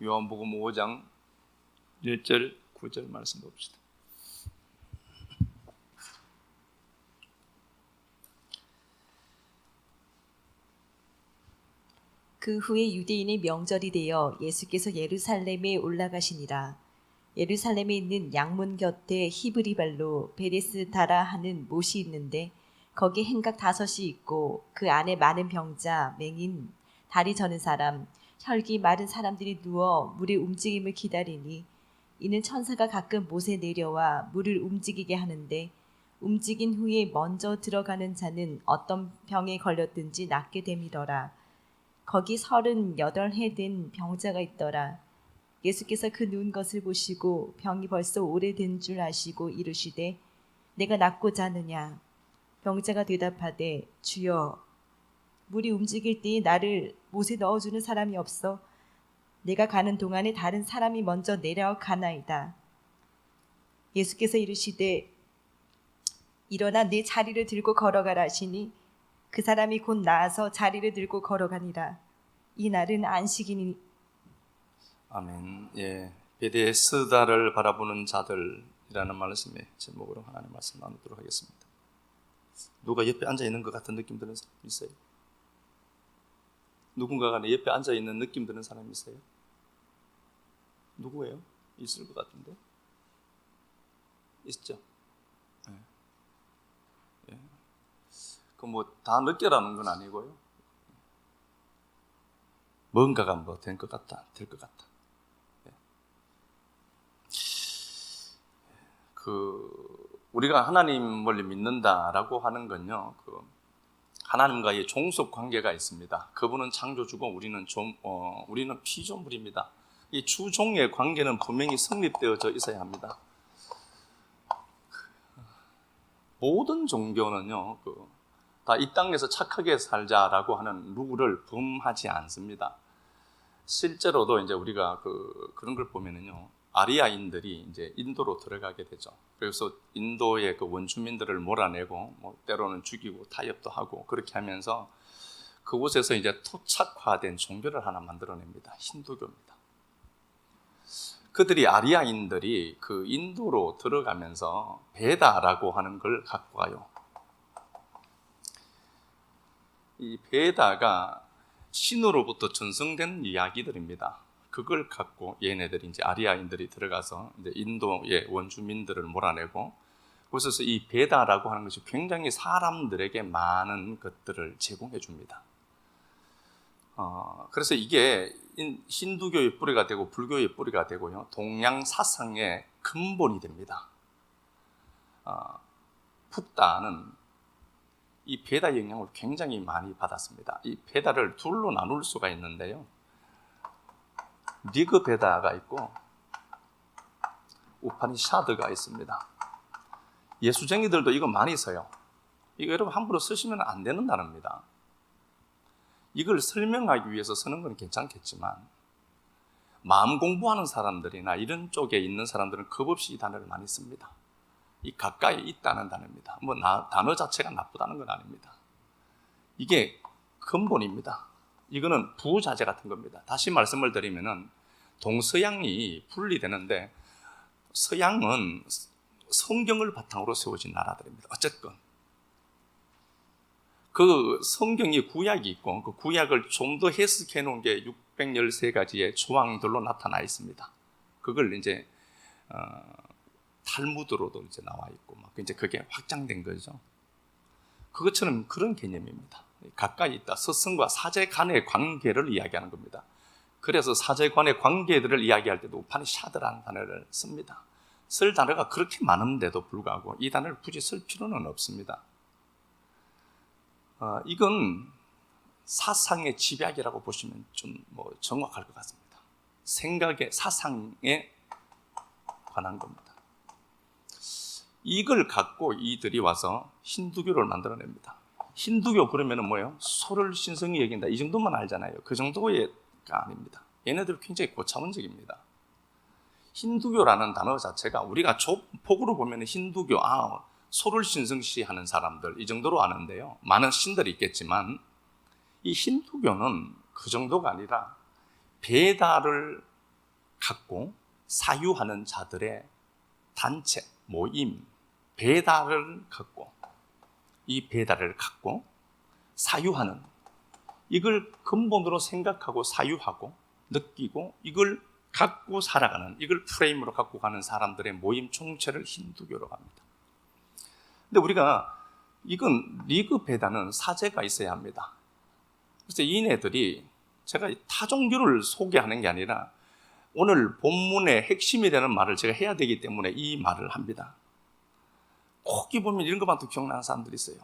요한복음 5장 1절 9절 말씀 봅시다. 그 후에 유대인의 명절이 되어 예수께서 예루살렘에 올라가시니라. 예루살렘에 있는 양문 곁에 히브리 발로 베데스다라 하는 못이 있는데 거기 행각 5이 있고 그 안에 많은 병자, 맹인, 다리 저는 사람, 혈기 마른 사람들이 누워 물의 움직임을 기다리니 이는 천사가 가끔 못에 내려와 물을 움직이게 하는데 움직인 후에 먼저 들어가는 자는 어떤 병에 걸렸든지 낫게 됨이더라. 거기 38해 된 병자가 있더라. 예수께서 그 누운 것을 보시고 병이 벌써 오래된 줄 아시고 이르시되 내가 낫고자 하느냐. 병자가 대답하되 주여 물이 움직일 때에 나를 못에 넣어주는 사람이 없어 내가 가는 동안에 다른 사람이 먼저 내려가나이다. 예수께서 이르시되 일어나 네 자리를 들고 걸어가라 하시니 그 사람이 곧 나아서 자리를 들고 걸어가니라. 이 날은 안식이니. 아멘. 예, 베데스다를 바라보는 자들이라는 말씀의 제목으로 하나님 말씀 나누도록 하겠습니다. 누가 옆에 앉아 있는 것 같은 느낌 드는 사람 있어요? 누군가가 내 옆에 앉아 있는 느낌 드는 사람 있어요? 누구예요? 있을 것 같은데? 있죠? 예. 예. 그 뭐 다 느껴라는 건 아니고요. 뭔가가 뭐 된 것 같다, 될 것 같다. 예. 우리가 하나님을 믿는다라고 하는 건요, 하나님과의 종속 관계가 있습니다. 그분은 창조주고 우리는 피조물입니다. 이 주종의 관계는 분명히 성립되어져 있어야 합니다. 모든 종교는요, 다 이 땅에서 착하게 살자라고 하는 룰을 범하지 않습니다. 실제로도 이제 우리가 그런 걸 보면은요, 아리아인들이 이제 인도로 들어가게 되죠. 그래서 인도의 그 원주민들을 몰아내고, 뭐 때로는 죽이고 타협도 하고 그렇게 하면서 그곳에서 이제 토착화된 종교를 하나 만들어냅니다. 힌두교입니다. 그들이 아리아인들이 그 인도로 들어가면서 베다라고 하는 걸 갖고 가요. 이 베다가 신으로부터 전승된 이야기들입니다. 그걸 갖고 얘네들이 이제 아리아인들이 들어가서 이제 인도의 원주민들을 몰아내고, 그래서 이 베다라고 하는 것이 굉장히 사람들에게 많은 것들을 제공해 줍니다. 그래서 이게 힌두교의 뿌리가 되고 불교의 뿌리가 되고요, 동양 사상의 근본이 됩니다. 붓다는 이 베다 영향을 굉장히 많이 받았습니다. 이 베다를 둘로 나눌 수가 있는데요, 리그 베다가 있고 우파니샤드가 있습니다. 예수쟁이들도 이거 많이 써요. 이거 여러분 함부로 쓰시면 안 되는 단어입니다. 이걸 설명하기 위해서 쓰는 건 괜찮겠지만 마음 공부하는 사람들이나 이런 쪽에 있는 사람들은 겁없이 이 단어를 많이 씁니다. 이 가까이 있다는 단어입니다. 뭐 단어 자체가 나쁘다는 건 아닙니다. 이게 근본입니다. 이거는 부자재 같은 겁니다. 다시 말씀을 드리면은 동서양이 분리되는데 서양은 성경을 바탕으로 세워진 나라들입니다. 어쨌건 그 성경이 구약이 있고 그 구약을 좀 더 해석해 놓은 게 613가지의 조항들로 나타나 있습니다. 그걸 이제 탈무드로도 이제 나와 있고 막 이제 그게 확장된 거죠. 그것처럼 그런 개념입니다. 가까이 있다. 스승과 사제 간의 관계를 이야기하는 겁니다. 그래서 사제 간의 관계들을 이야기할 때도 우파니샤드라는 단어를 씁니다. 쓸 단어가 그렇게 많은데도 불구하고 이 단어를 굳이 쓸 필요는 없습니다. 이건 사상의 집약이라고 보시면 좀 뭐 정확할 것 같습니다. 생각의 사상에 관한 겁니다. 이걸 갖고 이들이 와서 힌두교를 만들어냅니다. 힌두교 그러면은 뭐예요? 소를 신성히 여긴다, 이 정도만 알잖아요. 그 정도가 아닙니다. 얘네들 굉장히 고차원적입니다. 힌두교라는 단어 자체가 우리가 폭으로 보면 힌두교, 소를 신성시하는 사람들 이 정도로 아는데요, 많은 신들이 있겠지만 이 힌두교는 그 정도가 아니라 베다를 갖고 사유하는 자들의 단체, 모임, 배달을 갖고 이 배달을 갖고 사유하는, 이걸 근본으로 생각하고 사유하고 느끼고 이걸 갖고 살아가는, 이걸 프레임으로 갖고 가는 사람들의 모임 총체를 힌두교라고 합니다. 근데 우리가 이건 리그 배단은 사제가 있어야 합니다. 그래서 이네들이, 제가 타종교를 소개하는 게 아니라 오늘 본문의 핵심이라는 말을 제가 해야 되기 때문에 이 말을 합니다. 꼭 보면 이런 것만 또 기억나는 사람들이 있어요.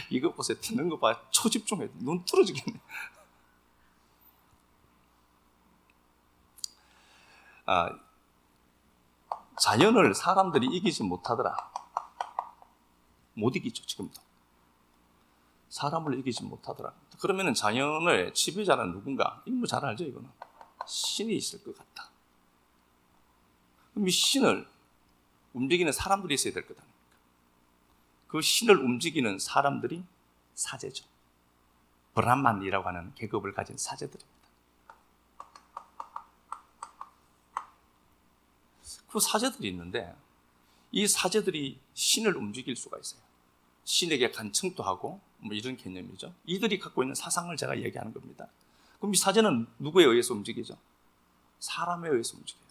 이거 보세요. 듣는 거 봐. 초집중해. 눈 뚫어지겠네. 자연을 사람들이 이기지 못하더라. 못 이기죠, 지금도. 사람을 이기지 못하더라. 그러면 자연의 지배자는 누군가? 이거 뭐 잘 알죠, 이거는. 신이 있을 것 같다. 그럼 이 신을 움직이는 사람들이 있어야 될 것 아닙니까? 그 신을 움직이는 사람들이 사제죠. 브라만이라고 하는 계급을 가진 사제들입니다. 그 사제들이 있는데 이 사제들이 신을 움직일 수가 있어요. 신에게 간청도 하고 뭐 이런 개념이죠. 이들이 갖고 있는 사상을 제가 얘기하는 겁니다. 그럼 이 사제는 누구에 의해서 움직이죠? 사람에 의해서 움직여요.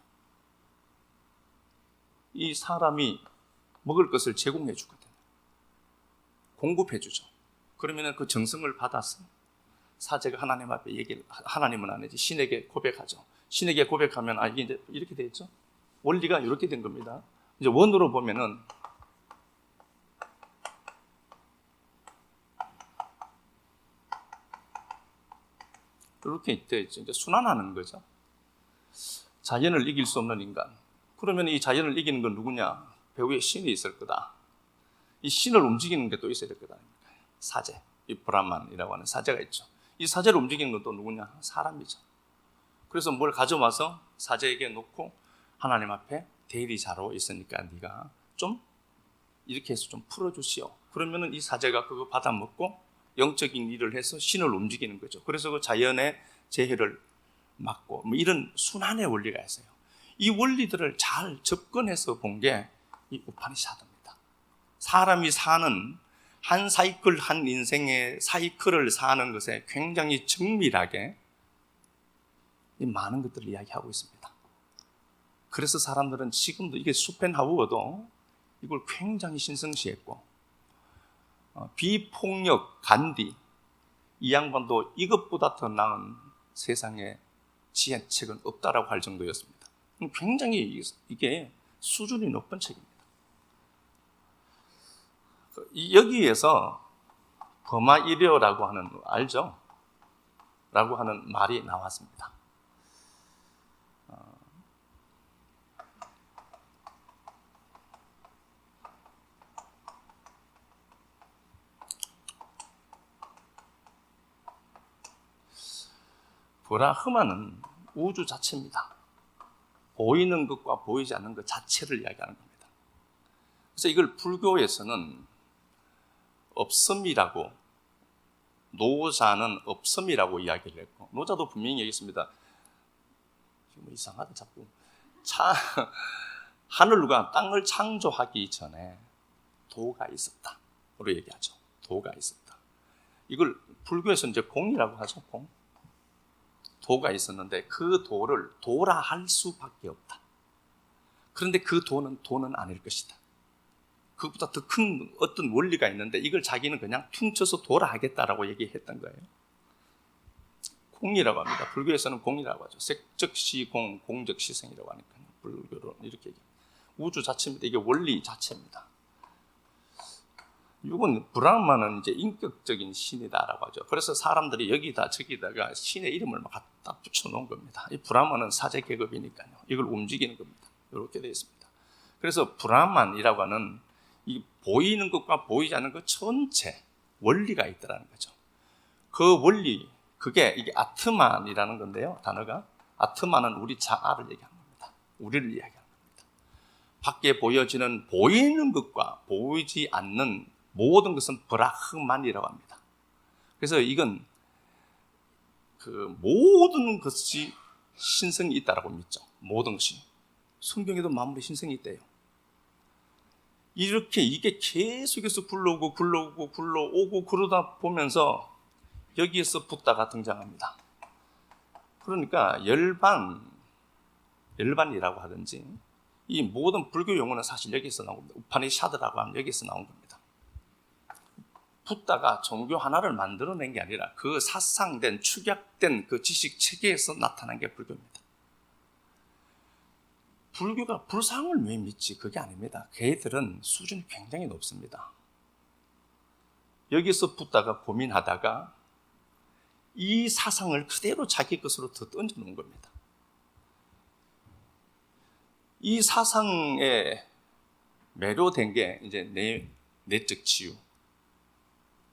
이 사람이 먹을 것을 제공해 주거든요. 공급해 주죠. 그러면 그 정성을 받아서 사제가 하나님 앞에 얘기를, 하나님은 아니지, 신에게 고백하죠. 신에게 고백하면 이게 이제 이렇게 되죠. 원리가 이렇게 된 겁니다. 이제 원으로 보면은 이렇게 되어 있죠. 이제 순환하는 거죠. 자연을 이길 수 없는 인간. 그러면 이 자연을 이기는 건 누구냐? 배후에 신이 있을 거다. 이 신을 움직이는 게 또 있어야 될 거다. 사제, 이 브라만이라고 하는 사제가 있죠. 이 사제를 움직이는 건 또 누구냐? 사람이죠. 그래서 뭘 가져와서 사제에게 놓고 하나님 앞에 대리자로 있으니까 네가 좀 이렇게 해서 좀 풀어주시오. 그러면은 이 사제가 그거 받아먹고 영적인 일을 해서 신을 움직이는 거죠. 그래서 그 자연의 재해를 막고 뭐 이런 순환의 원리가 있어요. 이 원리들을 잘 접근해서 본 게 이 우파니샤드입니다. 사람이 사는 한 사이클, 한 인생의 사이클을 사는 것에 굉장히 정밀하게 이 많은 것들을 이야기하고 있습니다. 그래서 사람들은 지금도 이게 쇼펜하우어도 이걸 굉장히 신성시했고, 비폭력 간디, 이 양반도 이것보다 더 나은 세상에 지혜책은 없다라고 할 정도였습니다. 굉장히 이게 수준이 높은 책입니다. 여기에서 버마이려라고 하는, 알죠? 라고 하는 말이 나왔습니다. 브라흐마는 우주 자체입니다. 보이는 것과 보이지 않는 것 자체를 이야기하는 겁니다. 그래서 이걸 불교에서는 없음이라고, 노자는 없음이라고 이야기를 했고, 노자도 분명히 얘기했습니다. 뭐 이상하다 자꾸. 하늘과 땅을 창조하기 전에 도가 있었다. 로 얘기하죠. 도가 있었다. 이걸 불교에서 이제 공이라고 하죠. 공. 도가 있었는데 그 도를 도라 할 수밖에 없다. 그런데 그 도는 아닐 것이다. 그것보다 더 큰 어떤 원리가 있는데 이걸 자기는 그냥 퉁쳐서 도라 하겠다라고 얘기했던 거예요. 공이라고 합니다. 불교에서는 공이라고 하죠. 색적시공, 공적시생이라고 하니까요. 불교로 이렇게 얘기합니다. 우주 자체입니다. 이게 원리 자체입니다. 이건 브라흐마는 이제 인격적인 신이다라고 하죠. 그래서 사람들이 여기다 저기다가 신의 이름을 막 갖다 붙여놓은 겁니다. 이 브라흐마는 사제 계급이니까요. 이걸 움직이는 겁니다. 이렇게 되어 있습니다. 그래서 브라흐만이라고 하는 이 보이는 것과 보이지 않는 것 전체 원리가 있다는 거죠. 그 원리, 그게 이게 아트만이라는 건데요. 단어가 아트만은 우리 자아를 얘기하는 겁니다. 우리를 이야기하는 겁니다. 밖에 보여지는 보이는 것과 보이지 않는 모든 것은 브라흐만이라고 합니다. 그래서 이건 그 모든 것이 신성이 있다라고 믿죠. 모든 것이. 성경에도 만물의 신성이 있대요. 이렇게 이게 계속해서 굴러오고 그러다 보면서 여기에서 붓다가 등장합니다. 그러니까 열반이라고 하든지 이 모든 불교 용어는 사실 여기서 나온 겁니다. 우파니샤드라고 하면 여기서 나온 겁니다. 붓다가 종교 하나를 만들어낸 게 아니라 그 사상된 축약된 그 지식 체계에서 나타난 게 불교입니다. 불교가 불상을 왜 믿지? 그게 아닙니다. 걔들은 수준이 굉장히 높습니다. 여기서 붓다가 고민하다가 이 사상을 그대로 자기 것으로 더 던져놓은 겁니다. 이 사상에 매료된 게 이제 내적 치유,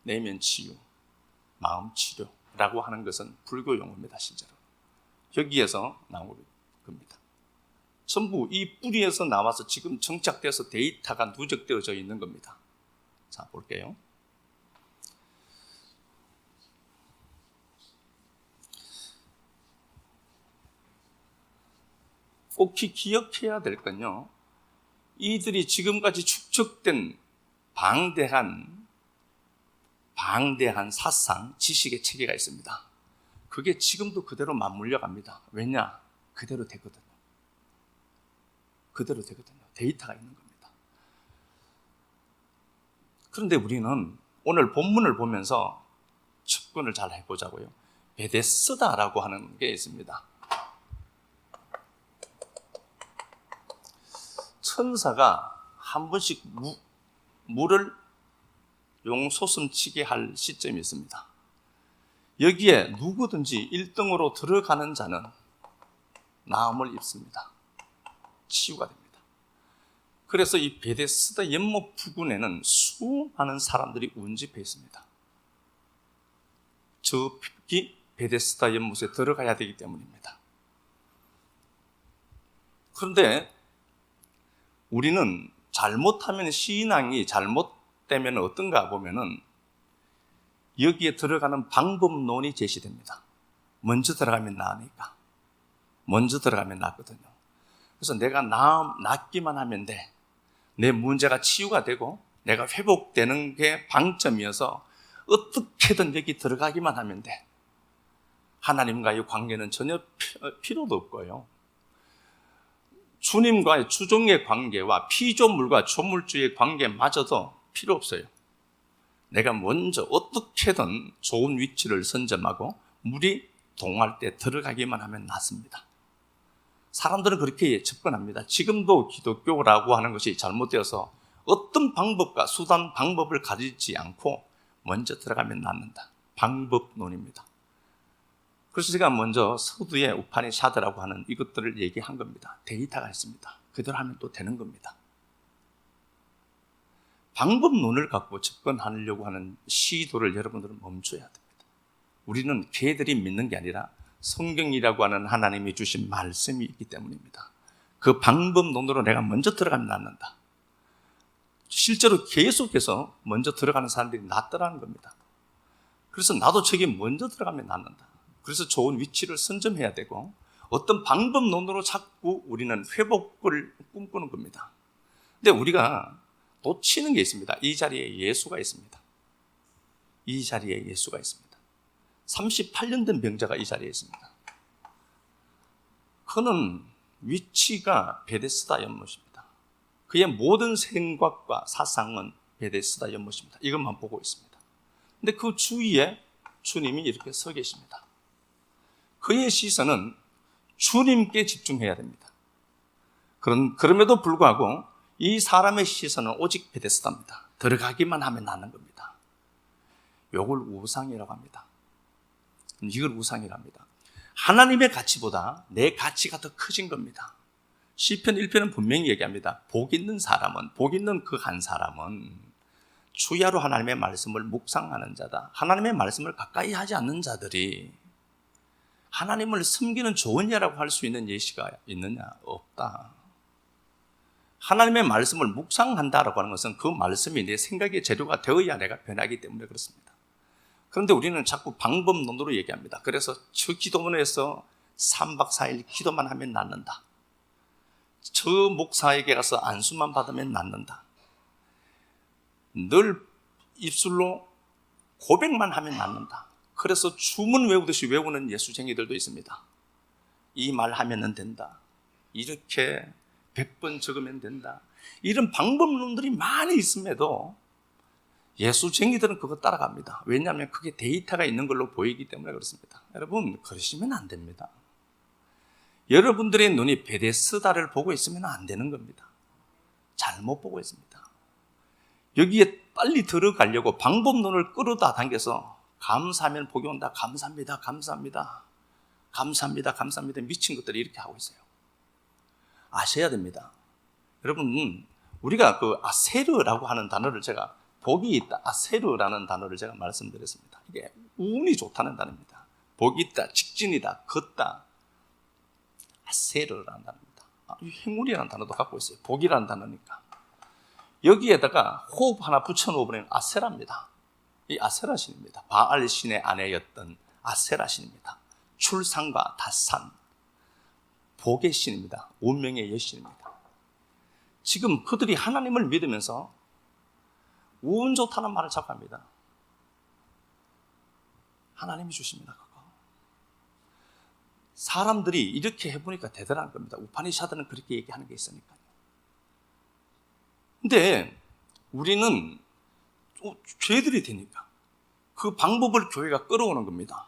내면 치유, 마음 치료라고 하는 것은 불교 용어입니다. 실제로 여기에서 나온 겁니다. 전부 이 뿌리에서 나와서 지금 정착돼서 데이터가 누적되어져 있는 겁니다. 자, 볼게요. 꼭 기억해야 될 건요, 이들이 지금까지 축적된 방대한 사상, 지식의 체계가 있습니다. 그게 지금도 그대로 맞물려 갑니다. 왜냐? 그대로 되거든요. 데이터가 있는 겁니다. 그런데 우리는 오늘 본문을 보면서 접근을 잘 해보자고요. 베데스다라고 하는 게 있습니다. 천사가 한 번씩 물을 용솟음치게 할 시점이 있습니다. 여기에 누구든지 1등으로 들어가는 자는 나음을 입습니다. 치유가 됩니다. 그래서 이 베데스다 연못 부근에는 수많은 사람들이 운집해 있습니다. 저기 베데스다 연못에 들어가야 되기 때문입니다. 그런데 우리는 잘못하면 신앙이 잘못되면 어떤가 보면은 여기에 들어가는 방법론이 제시됩니다. 먼저 들어가면 나으니까. 먼저 들어가면 낫거든요. 그래서 내가 낫기만 하면 돼. 내 문제가 치유가 되고 내가 회복되는 게 방점이어서 어떻게든 여기 들어가기만 하면 돼. 하나님과의 관계는 전혀 필요도 없고요. 주님과의 주종의 관계와 피조물과 조물주의 관계마저도 필요 없어요. 내가 먼저 어떻게든 좋은 위치를 선점하고 물이 동할 때 들어가기만 하면 낫습니다. 사람들은 그렇게 접근합니다. 지금도 기독교라고 하는 것이 잘못되어서 어떤 방법과 수단, 방법을 가리지 않고 먼저 들어가면 낫는다. 방법론입니다. 그래서 제가 먼저 서두에 우파니샤드라고 하는 이것들을 얘기한 겁니다. 데이터가 있습니다. 그대로 하면 또 되는 겁니다. 방법론을 갖고 접근하려고 하는 시도를 여러분들은 멈춰야 됩니다. 우리는 걔들이 믿는 게 아니라 성경이라고 하는 하나님이 주신 말씀이 있기 때문입니다. 그 방법론으로 내가 먼저 들어가면 낫는다. 실제로 계속해서 먼저 들어가는 사람들이 낫더라는 겁니다. 그래서 나도 저기 먼저 들어가면 낫는다. 그래서 좋은 위치를 선점해야 되고 어떤 방법론으로 자꾸 우리는 회복을 꿈꾸는 겁니다. 근데 우리가 놓치는 게 있습니다. 이 자리에 예수가 있습니다. 이 자리에 예수가 있습니다. 38년 된 병자가 이 자리에 있습니다. 그는 위치가 베데스다 연못입니다. 그의 모든 생각과 사상은 베데스다 연못입니다. 이것만 보고 있습니다. 근데 그 주위에 주님이 이렇게 서 계십니다. 그의 시선은 주님께 집중해야 됩니다. 그럼에도 불구하고 이 사람의 시선은 오직 베데스다입니다. 들어가기만 하면 나는 겁니다. 이걸 우상이라고 합니다. 이걸 우상이라고 합니다. 하나님의 가치보다 내 가치가 더 커진 겁니다. 시편 1편은 분명히 얘기합니다. 복 있는 그 한 사람은 주야로 하나님의 말씀을 묵상하는 자다. 하나님의 말씀을 가까이 하지 않는 자들이 하나님을 섬기는 좋은 예라고 할 수 있는 예시가 있느냐? 없다. 하나님의 말씀을 묵상한다라고 하는 것은 그 말씀이 내 생각의 재료가 되어야 내가 변하기 때문에 그렇습니다. 그런데 우리는 자꾸 방법론으로 얘기합니다. 그래서 저 기도원에서 3박 4일 기도만 하면 낫는다. 저 목사에게 가서 안수만 받으면 낫는다. 늘 입술로 고백만 하면 낫는다. 그래서 주문 외우듯이 외우는 예수쟁이들도 있습니다. 이 말 하면 된다. 이렇게 100번 적으면 된다. 이런 방법론들이 많이 있음에도 예수쟁이들은 그거 따라갑니다. 왜냐하면 그게 데이터가 있는 걸로 보이기 때문에 그렇습니다. 여러분, 그러시면 안 됩니다. 여러분들의 눈이 베데스다를 보고 있으면 안 되는 겁니다. 잘못 보고 있습니다. 여기에 빨리 들어가려고 방법론을 끌어다 당겨서 감사하면 복이 온다. 감사합니다. 감사합니다. 감사합니다. 감사합니다. 미친 것들이 이렇게 하고 있어요. 아셔야 됩니다. 여러분, 우리가 그 아세르라고 하는 단어를 제가 복이 있다. 아세르라는 단어를 제가 말씀드렸습니다. 이게 운이 좋다는 단어입니다. 복이 있다. 직진이다. 걷다. 아세르라는 단어입니다. 행운이라는 단어도 갖고 있어요. 복이라는 단어니까. 여기에다가 호흡 하나 붙여놓으면 아세라입니다. 이 아세라 신입니다. 바알 신의 아내였던 아세라 신입니다. 출산과 다산, 복의 신입니다. 운명의 여신입니다. 지금 그들이 하나님을 믿으면서 운 좋다는 말을 자꾸 합니다. 하나님이 주십니다. 그거. 사람들이 이렇게 해보니까 대단한 겁니다. 우파니샤드는 그렇게 얘기하는 게 있으니까요. 근데 우리는 죄들이 되니까 그 방법을 교회가 끌어오는 겁니다.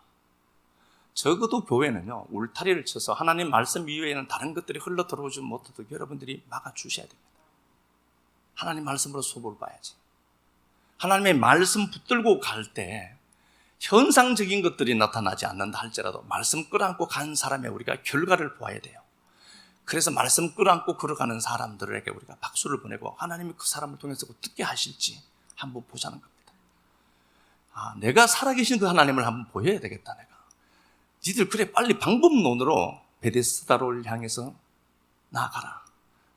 적어도 교회는요, 울타리를 쳐서 하나님 말씀 이외에는 다른 것들이 흘러 들어오지 못하도록 여러분들이 막아주셔야 됩니다. 하나님 말씀으로 수업을 봐야지. 하나님의 말씀 붙들고 갈 때 현상적인 것들이 나타나지 않는다 할지라도 말씀 끌어안고 간 사람의 우리가 결과를 보아야 돼요. 그래서 말씀 끌어안고 걸어가는 사람들에게 우리가 박수를 보내고 하나님이 그 사람을 통해서 어떻게 하실지 한번 보자는 겁니다. 내가 살아계신 그 하나님을 한번 보여야 되겠다. 내가 니들 그래 빨리 방법론으로 베데스다를 향해서 나아가라.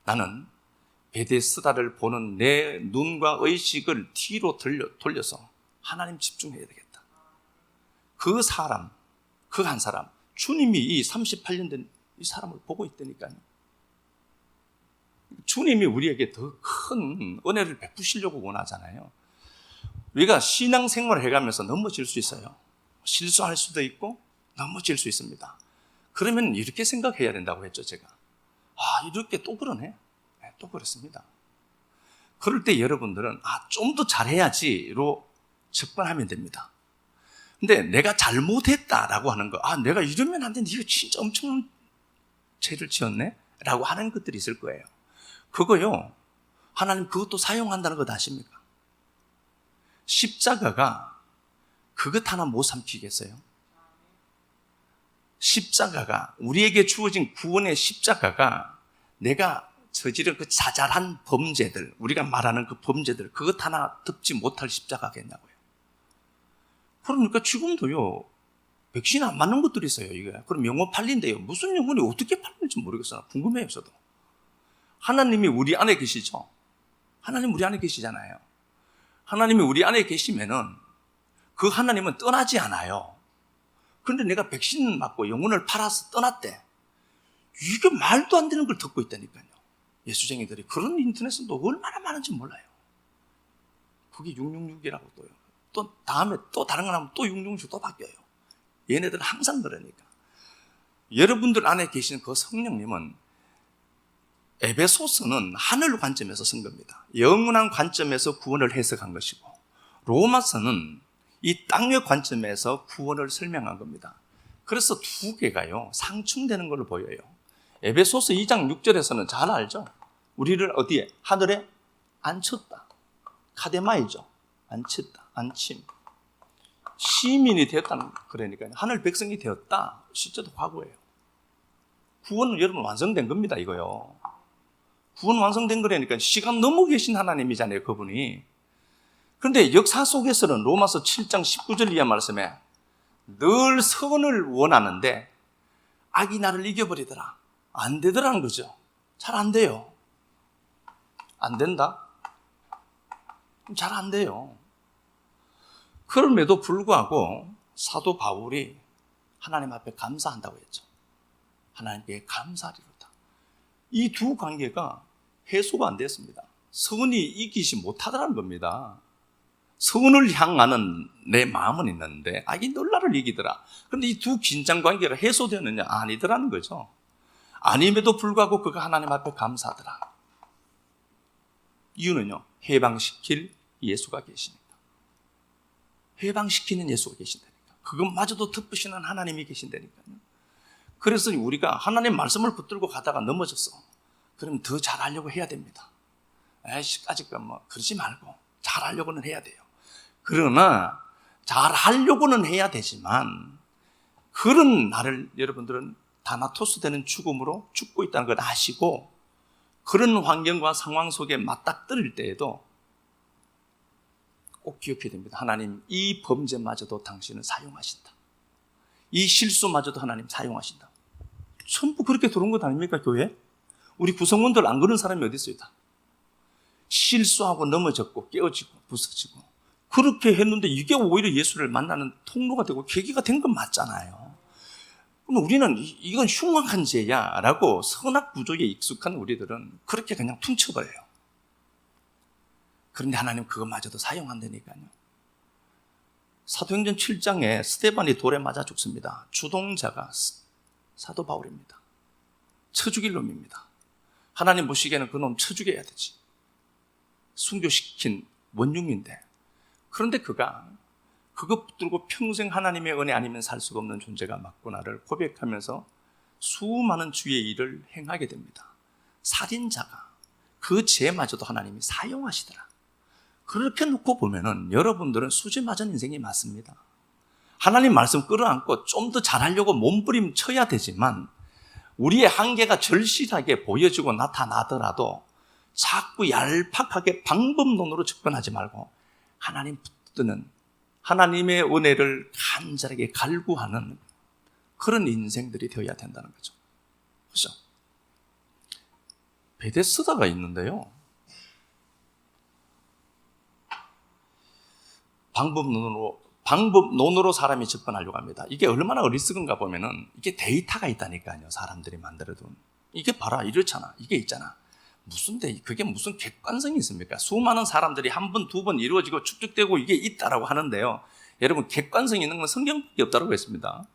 나는 베데스다를 보는 내 눈과 의식을 뒤로 돌려서 하나님 집중해야 되겠다. 그 사람, 그 한 사람, 주님이 이 38년 된 이 사람을 보고 있다니까요. 주님이 우리에게 더 큰 은혜를 베푸시려고 원하잖아요. 우리가 신앙생활을 해가면서 넘어질 수 있어요. 실수할 수도 있고 넘어질 수 있습니다. 그러면 이렇게 생각해야 된다고 했죠, 제가. 이렇게 또 그러네. 네, 또 그렇습니다. 그럴 때 여러분들은 좀 더 잘해야지로 접근하면 됩니다. 근데 내가 잘못했다라고 하는 거, 내가 이러면 안 되는데 이거 진짜 엄청난 죄를 지었네? 라고 하는 것들이 있을 거예요. 그거요, 하나님 그것도 사용한다는 것 아십니까? 십자가가 그것 하나 못 삼키겠어요? 십자가가, 우리에게 주어진 구원의 십자가가 내가 저지른 그 자잘한 범죄들, 우리가 말하는 그 범죄들, 그것 하나 덮지 못할 십자가겠냐고요. 그러니까 지금도요, 백신 안 맞는 것들이 있어요, 이게. 그럼 영혼 팔린대요. 무슨 영혼이 어떻게 팔리는지 모르겠어요. 궁금해요, 저도. 하나님이 우리 안에 계시죠? 하나님 우리 안에 계시잖아요. 하나님이 우리 안에 계시면은 그 하나님은 떠나지 않아요. 그런데 내가 백신 맞고 영혼을 팔아서 떠났대. 이게 말도 안 되는 걸 듣고 있다니까요. 예수쟁이들이. 그런 인터넷도 얼마나 많은지 몰라요. 그게 666이라고 또요. 또 다음에 또 다른 거 하면 또 666 또 바뀌어요. 얘네들은 항상 그러니까. 여러분들 안에 계시는 그 성령님은 에베소서는 하늘 관점에서 쓴 겁니다. 영원한 관점에서 구원을 해석한 것이고, 로마서는 이 땅의 관점에서 구원을 설명한 겁니다. 그래서 두 개가요, 상충되는 걸로 보여요. 에베소서 2장 6절에서는 잘 알죠? 우리를 어디에? 하늘에 앉혔다. 카데마이죠. 앉혔다. 안침. 시민이 되었다는, 그러니까요. 하늘 백성이 되었다. 실제도 과거예요. 구원은 여러분 완성된 겁니다, 이거요. 구원 완성된 거라니까. 시간 넘어 계신 하나님이잖아요, 그분이. 그런데 역사 속에서는 로마서 7장 19절 이하 말씀에 늘 선을 원하는데 악이 나를 이겨버리더라. 안 되더라는 거죠. 잘 안 돼요. 안 된다? 잘 안 돼요. 그럼에도 불구하고 사도 바울이 하나님 앞에 감사한다고 했죠. 하나님께 감사하리로다. 이 두 관계가 해소가 안 됐습니다. 서은이 이기지 못하더라는 겁니다. 서은을 향하는 내 마음은 있는데 이 널 나를 이기더라. 그런데 이 두 긴장 관계가 해소되느냐? 아니더라는 거죠. 아님에도 불구하고 그가 하나님 앞에 감사하더라. 이유는요, 해방시킬 예수가 계시니까. 해방시키는 예수가 계신다니까. 그것마저도 덮으시는 하나님이 계신다니까요. 그래서 우리가 하나님 말씀을 붙들고 가다가 넘어졌어. 그러면 더 잘하려고 해야 됩니다. 아직 그러지 말고 잘하려고는 해야 돼요. 그러나 잘하려고는 해야 되지만 그런 나를 여러분들은 다나토스 되는 죽음으로 죽고 있다는 걸 아시고 그런 환경과 상황 속에 맞닥뜨릴 때에도 꼭 기억해야 됩니다. 하나님, 이 범죄마저도 당신은 사용하신다. 이 실수마저도 하나님 사용하신다. 전부 그렇게 들어온 것 아닙니까, 교회? 우리 구성원들 안 그런 사람이 어디 있어요? 다 실수하고 넘어졌고 깨어지고 부서지고 그렇게 했는데 이게 오히려 예수를 만나는 통로가 되고 계기가 된 건 맞잖아요. 그럼 우리는 이건 흉악한 죄야 라고 선악 구조에 익숙한 우리들은 그렇게 그냥 퉁쳐버려요. 그런데 하나님 그것마저도 사용한다니까요. 사도행전 7장에 스데반이 돌에 맞아 죽습니다. 주동자가 사도 바울입니다. 쳐 죽일 놈입니다. 하나님 보시기에는 그 놈 쳐 죽여야 되지. 순교시킨 원흉인데, 그런데 그가 그것 붙들고 평생 하나님의 은혜 아니면 살 수가 없는 존재가 맞구나를 고백하면서 수많은 주의 일을 행하게 됩니다. 살인자가 그 죄마저도 하나님이 사용하시더라. 그렇게 놓고 보면은 여러분들은 수지 맞은 인생이 맞습니다. 하나님 말씀 끌어안고 좀 더 잘하려고 몸부림쳐야 되지만 우리의 한계가 절실하게 보여지고 나타나더라도 자꾸 얄팍하게 방법론으로 접근하지 말고 하나님 붙드는 하나님의 은혜를 간절하게 갈구하는 그런 인생들이 되어야 된다는 거죠. 그렇죠? 베데스다가 있는데요. 방법론으로 사람이 접근하려고 합니다. 이게 얼마나 어리석은가 보면은 이게 데이터가 있다니까요. 사람들이 만들어둔. 이게 봐라, 이렇잖아. 이게 있잖아. 그게 무슨 객관성이 있습니까? 수많은 사람들이 한 번, 두 번 이루어지고 축적되고 이게 있다라고 하는데요. 여러분, 객관성이 있는 건 성경밖에 없다고 했습니다.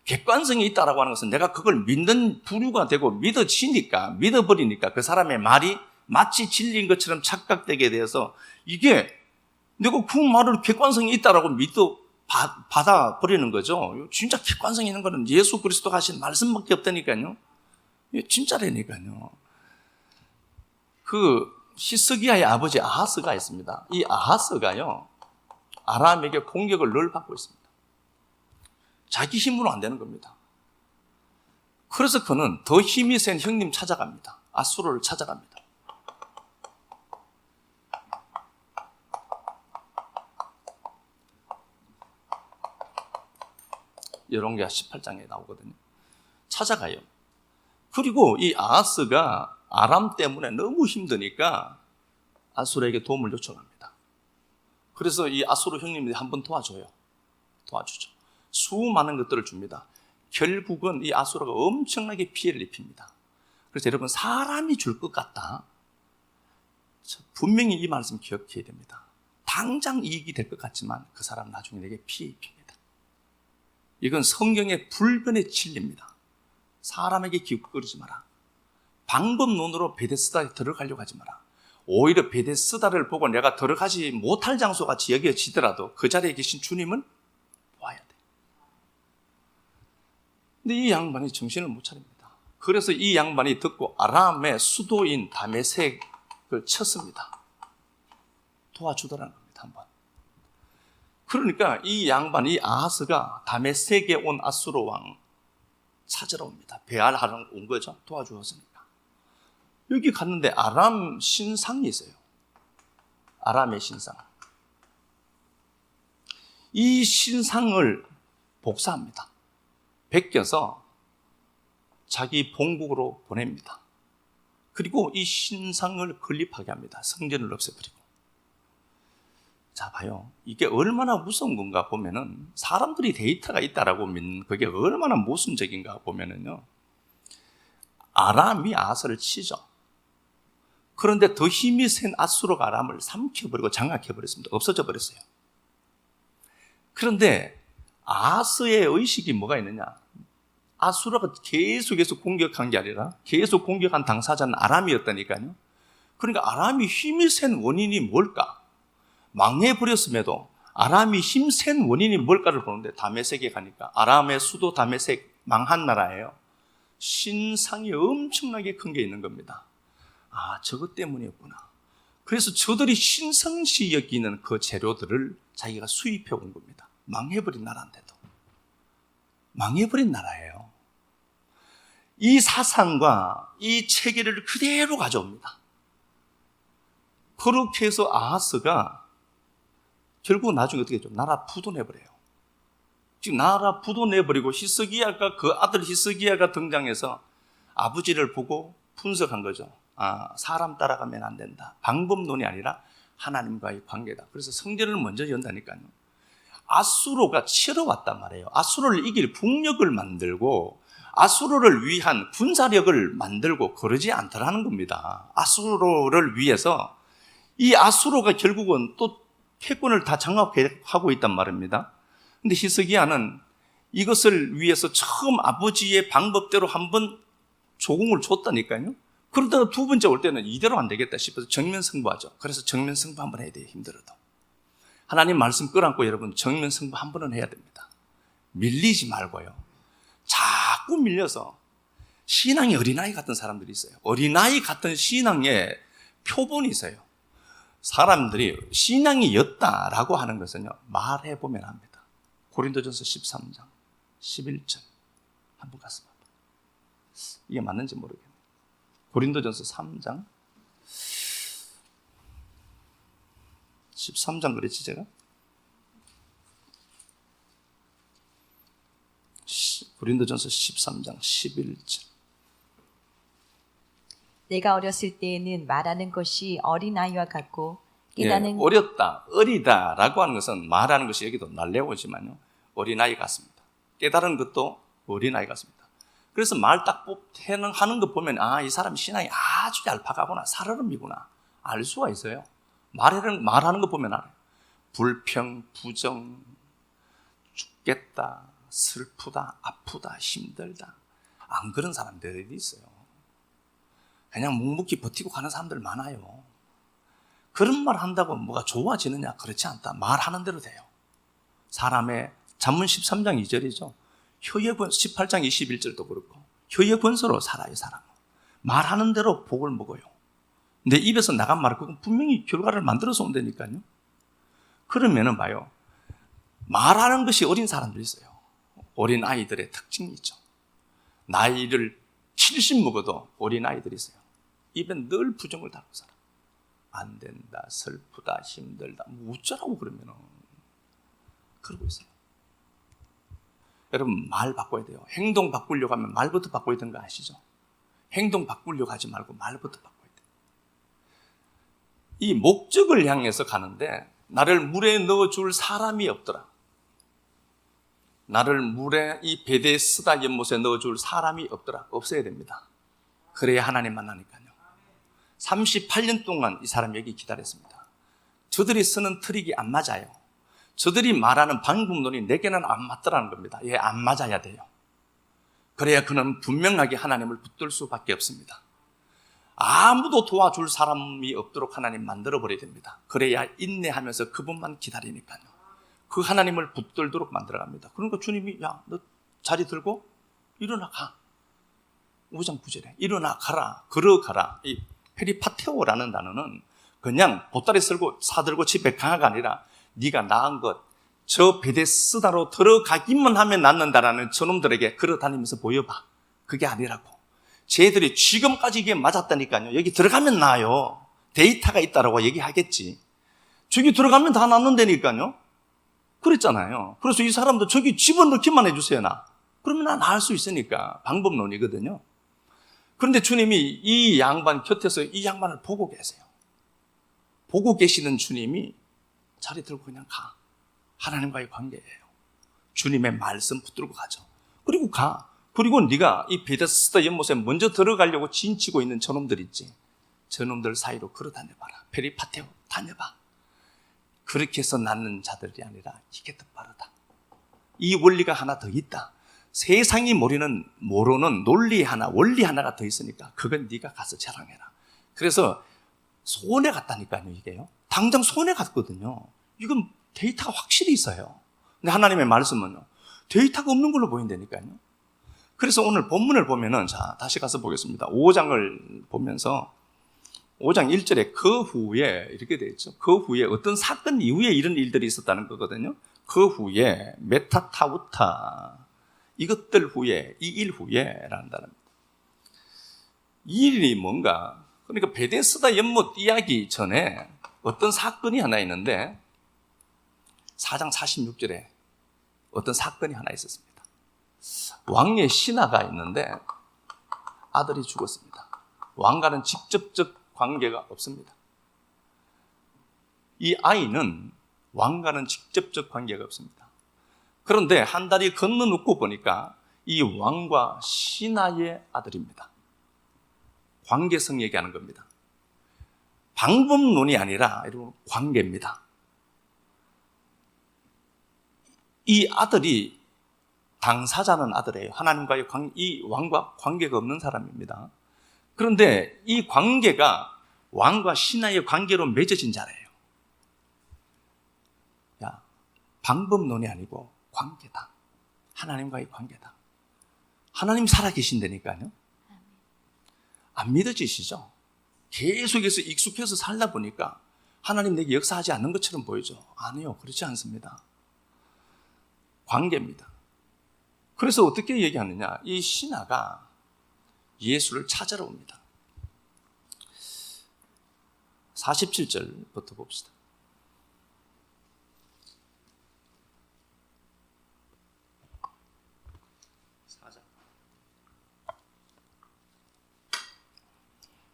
객관성이 있다라고 하는 것은 내가 그걸 믿는 부류가 되고 믿어버리니까 그 사람의 말이 마치 진리인 것처럼 착각되게 돼서 이게 내가 그 말을 객관성이 있다라고 받아버리는 거죠. 진짜 객관성이 있는 거는 예수 그리스도가 하신 말씀밖에 없다니까요. 진짜라니까요. 그 히스기야의 아버지 아하스가 있습니다. 이 아하스가요, 아람에게 공격을 늘 받고 있습니다. 자기 힘으로 안 되는 겁니다. 그래서 그는 더 힘이 센 형님 찾아갑니다. 아수르를 찾아갑니다. 열왕기하 18장에 나오거든요. 찾아가요. 그리고 이 아하스가 아람 때문에 너무 힘드니까 아수르에게 도움을 요청합니다. 그래서 이 아수르 형님들이 한번 도와주죠. 수많은 것들을 줍니다. 결국은 이 아수르가 엄청나게 피해를 입힙니다. 그래서 여러분, 사람이 줄 것 같다. 분명히 이 말씀 기억해야 됩니다. 당장 이익이 될 것 같지만 그 사람 나중에 내게 피해 입힙니다. 이건 성경의 불변의 진리입니다. 사람에게 기웃거리지 마라. 방법론으로 베데스다에 들어가려고 하지 마라. 오히려 베데스다를 보고 내가 들어가지 못할 장소같이 여겨지더라도 그 자리에 계신 주님은 보아야 돼. 근데 이 양반이 정신을 못 차립니다. 그래서 이 양반이 듣고 아람의 수도인 다메섹을 쳤습니다. 도와주더라는 겁니다. 한번. 그러니까 이 양반이 아하스가 다메섹에 온 아수르 왕 찾으러 옵니다. 배알하러 온 거죠. 도와주었으니까. 여기 갔는데 아람 신상이 있어요. 아람의 신상. 이 신상을 복사합니다. 베껴서 자기 본국으로 보냅니다. 그리고 이 신상을 건립하게 합니다. 성전을 없애버리고. 자, 봐요. 이게 얼마나 무서운 건가 보면은 사람들이 데이터가 있다라고 믿는 그게 얼마나 모순적인가 보면은요. 아람이 아스를 치죠. 그런데 더 힘이 센 아수르가 아람을 삼켜버리고 장악해버렸습니다. 없어져 버렸어요. 그런데 아스의 의식이 뭐가 있느냐? 아수르가 계속해서 공격한 게 아니라 계속 공격한 당사자는 아람이었다니까요. 그러니까 아람이 힘이 센 원인이 뭘까? 망해버렸음에도 아람이 힘센 원인이 뭘까를 보는데 다메섹에 가니까 아람의 수도 다메섹 망한 나라예요. 신상이 엄청나게 큰 게 있는 겁니다. 아, 저것 때문이었구나. 그래서 저들이 신성시 여기는 그 재료들을 자기가 수입해 온 겁니다. 망해버린 나라인데도. 망해버린 나라예요. 이 사상과 이 체계를 그대로 가져옵니다. 그렇게 해서 아하스가 결국 나중에 어떻게 했죠? 나라 부도내버려요. 지금 나라 부도내버리고 히스기야가 그 아들 히스기야가 등장해서 아버지를 보고 분석한 거죠. 아, 사람 따라가면 안 된다. 방법론이 아니라 하나님과의 관계다. 그래서 성전을 먼저 연다니까요. 아수르가 치러 왔단 말이에요. 아수르를 이길 북력을 만들고 아수르를 위한 군사력을 만들고 그러지 않더라는 겁니다. 아수르를 위해서 이 아수르가 결국은 또 패권을 다 장악하고 있단 말입니다. 근데 히스기야는 이것을 위해서 처음 아버지의 방법대로 한번 조공을 줬다니까요. 그러다가 두 번째 올 때는 이대로 안 되겠다 싶어서 정면 승부하죠. 그래서 정면 승부 한번 해야 돼요. 힘들어도. 하나님 말씀 끌안고 여러분 정면 승부 한 번은 해야 됩니다. 밀리지 말고요. 자꾸 밀려서 신앙이 어린아이 같은 사람들이 있어요. 어린아이 같은 신앙의 표본이 있어요. 사람들이 신앙이 였다라고 하는 것은요, 말해보면 합니다. 고린도전서 13장 11절 한번 가서 봐봐. 이게 맞는지 모르겠네요. 고린도전서 3장 13장 그랬지 제가? 고린도전서 13장 11절. 내가 어렸을 때에는 말하는 것이 어린아이와 같고 깨닫는 어렸다, 어리다라고 하는 것은 말하는 것이 여기도 날래오지만요, 어린아이 같습니다. 깨달은 것도 어린아이 같습니다. 그래서 말 딱 하는 거 보면 아, 이 사람 신앙이 아주 얄팍하구나, 살얼음이구나 알 수가 있어요. 말하는 거 보면 알아요. 불평, 부정, 죽겠다, 슬프다, 아프다, 힘들다. 안 그런 사람들이 있어요. 그냥 묵묵히 버티고 가는 사람들 많아요. 그런 말 한다고 뭐가 좋아지느냐? 그렇지 않다. 말하는 대로 돼요. 사람의 잠문 13장 2절이죠. 혀의 번 18장 21절도 그렇고 혀의 번서로 살아요. 사람은. 말하는 대로 복을 먹어요. 내 입에서 나간 말 그건 분명히 결과를 만들어서 온다니까요. 그러면은 봐요. 말하는 것이 어린 사람들이 있어요. 어린 아이들의 특징이 있죠. 나이를 70 먹어도 어린 아이들이 있어요. 입에 늘 부정을 담고 살아. 안 된다, 슬프다, 힘들다. 뭐 어쩌라고 그러면은 그러고 있어요. 여러분 말 바꿔야 돼요. 행동 바꾸려고 하면 말부터 바꿔야 되는 거 아시죠? 행동 바꾸려고 하지 말고 말부터 바꿔야 돼요. 이 목적을 향해서 가는데 나를 물에 넣어줄 사람이 없더라. 나를 물에 이 베데스다 연못에 넣어줄 사람이 없더라. 없어야 됩니다. 그래야 하나님 만나니까요. 38년 동안 이 사람이 여기 기다렸습니다. 저들이 쓰는 트릭이 안 맞아요. 저들이 말하는 방법론이 내게는 안 맞더라는 겁니다. 예, 안 맞아야 돼요. 그래야 그는 분명하게 하나님을 붙들 수밖에 없습니다. 아무도 도와줄 사람이 없도록 하나님 만들어버려야 됩니다. 그래야 인내하면서 그분만 기다리니까요. 그 하나님을 붙들도록 만들어갑니다. 그러니까 주님이 야, 너 자리 들고 일어나 가. 5장 9절에 일어나 가라, 걸어가라. 이 페리파테오라는 단어는 그냥 보따리 쓸고 사들고 집에 가가 아니라 네가 낳은 것, 저 베데스다로 들어가기만 하면 낫는다라는 저놈들에게 걸어다니면서 보여봐. 그게 아니라고. 쟤들이 지금까지 이게 맞았다니까요. 여기 들어가면 나아요. 데이터가 있다라고 얘기하겠지. 저기 들어가면 다 낫는다니까요. 그랬잖아요. 그래서 이 사람도 저기 집어넣기만 해주세요, 나. 그러면 나 나을 수 있으니까. 방법론이거든요. 그런데 주님이 이 양반 곁에서 이 양반을 보고 계세요. 보고 계시는 주님이 자리 들고 그냥 가. 하나님과의 관계예요. 주님의 말씀 붙들고 가죠. 그리고 가. 그리고 네가 이 베데스다 연못에 먼저 들어가려고 진치고 있는 저놈들 있지. 저놈들 사이로 걸어 다녀봐라. 페리파테오 다녀봐. 그렇게 해서 낳는 자들이 아니라 이게 더 빠르다. 이 원리가 하나 더 있다. 세상이 모르는 논리 하나, 원리 하나가 더 있으니까 그건 네가 가서 자랑해라. 그래서 손해 갔다니까요, 이게요. 당장 손해 갔거든요. 이건 데이터가 확실히 있어요. 근데 하나님의 말씀은요, 데이터가 없는 걸로 보인다니까요. 그래서 오늘 본문을 보면은, 자, 다시 가서 보겠습니다. 5장을 보면서 5장 1절에 그 후에 이렇게 되어 있죠. 그 후에 어떤 사건 이후에 이런 일들이 있었다는 거거든요. 그 후에 메타타우타, 이것들 후에, 이 일 후에라는 단어입니다. 이 일이 뭔가, 그러니까 베데스다 연못 이야기 전에 어떤 사건이 하나 있는데 4장 46절에 어떤 사건이 하나 있었습니다. 왕의 신하가 있는데 아들이 죽었습니다. 왕과는 직접적 관계가 없습니다. 이 아이는 왕과는 직접적 관계가 없습니다. 그런데 한 달이 건너놓고 보니까 이 왕과 신하의 아들입니다. 관계성 얘기하는 겁니다. 방법론이 아니라 관계입니다. 이 아들이 당사자는 아들이에요. 하나님과의 이 왕과 관계가 없는 사람입니다. 그런데 이 관계가 왕과 신하의 관계로 맺어진 자래요. 야, 방법론이 아니고 관계다. 하나님과의 관계다. 하나님 살아계신다니까요. 안 믿어지시죠? 계속해서 익숙해서 살다 보니까 하나님 내게 역사하지 않는 것처럼 보이죠? 아니요, 그렇지 않습니다. 관계입니다. 그래서 어떻게 얘기하느냐? 이 신하가 예수를 찾으러 옵니다. 47절부터 봅시다.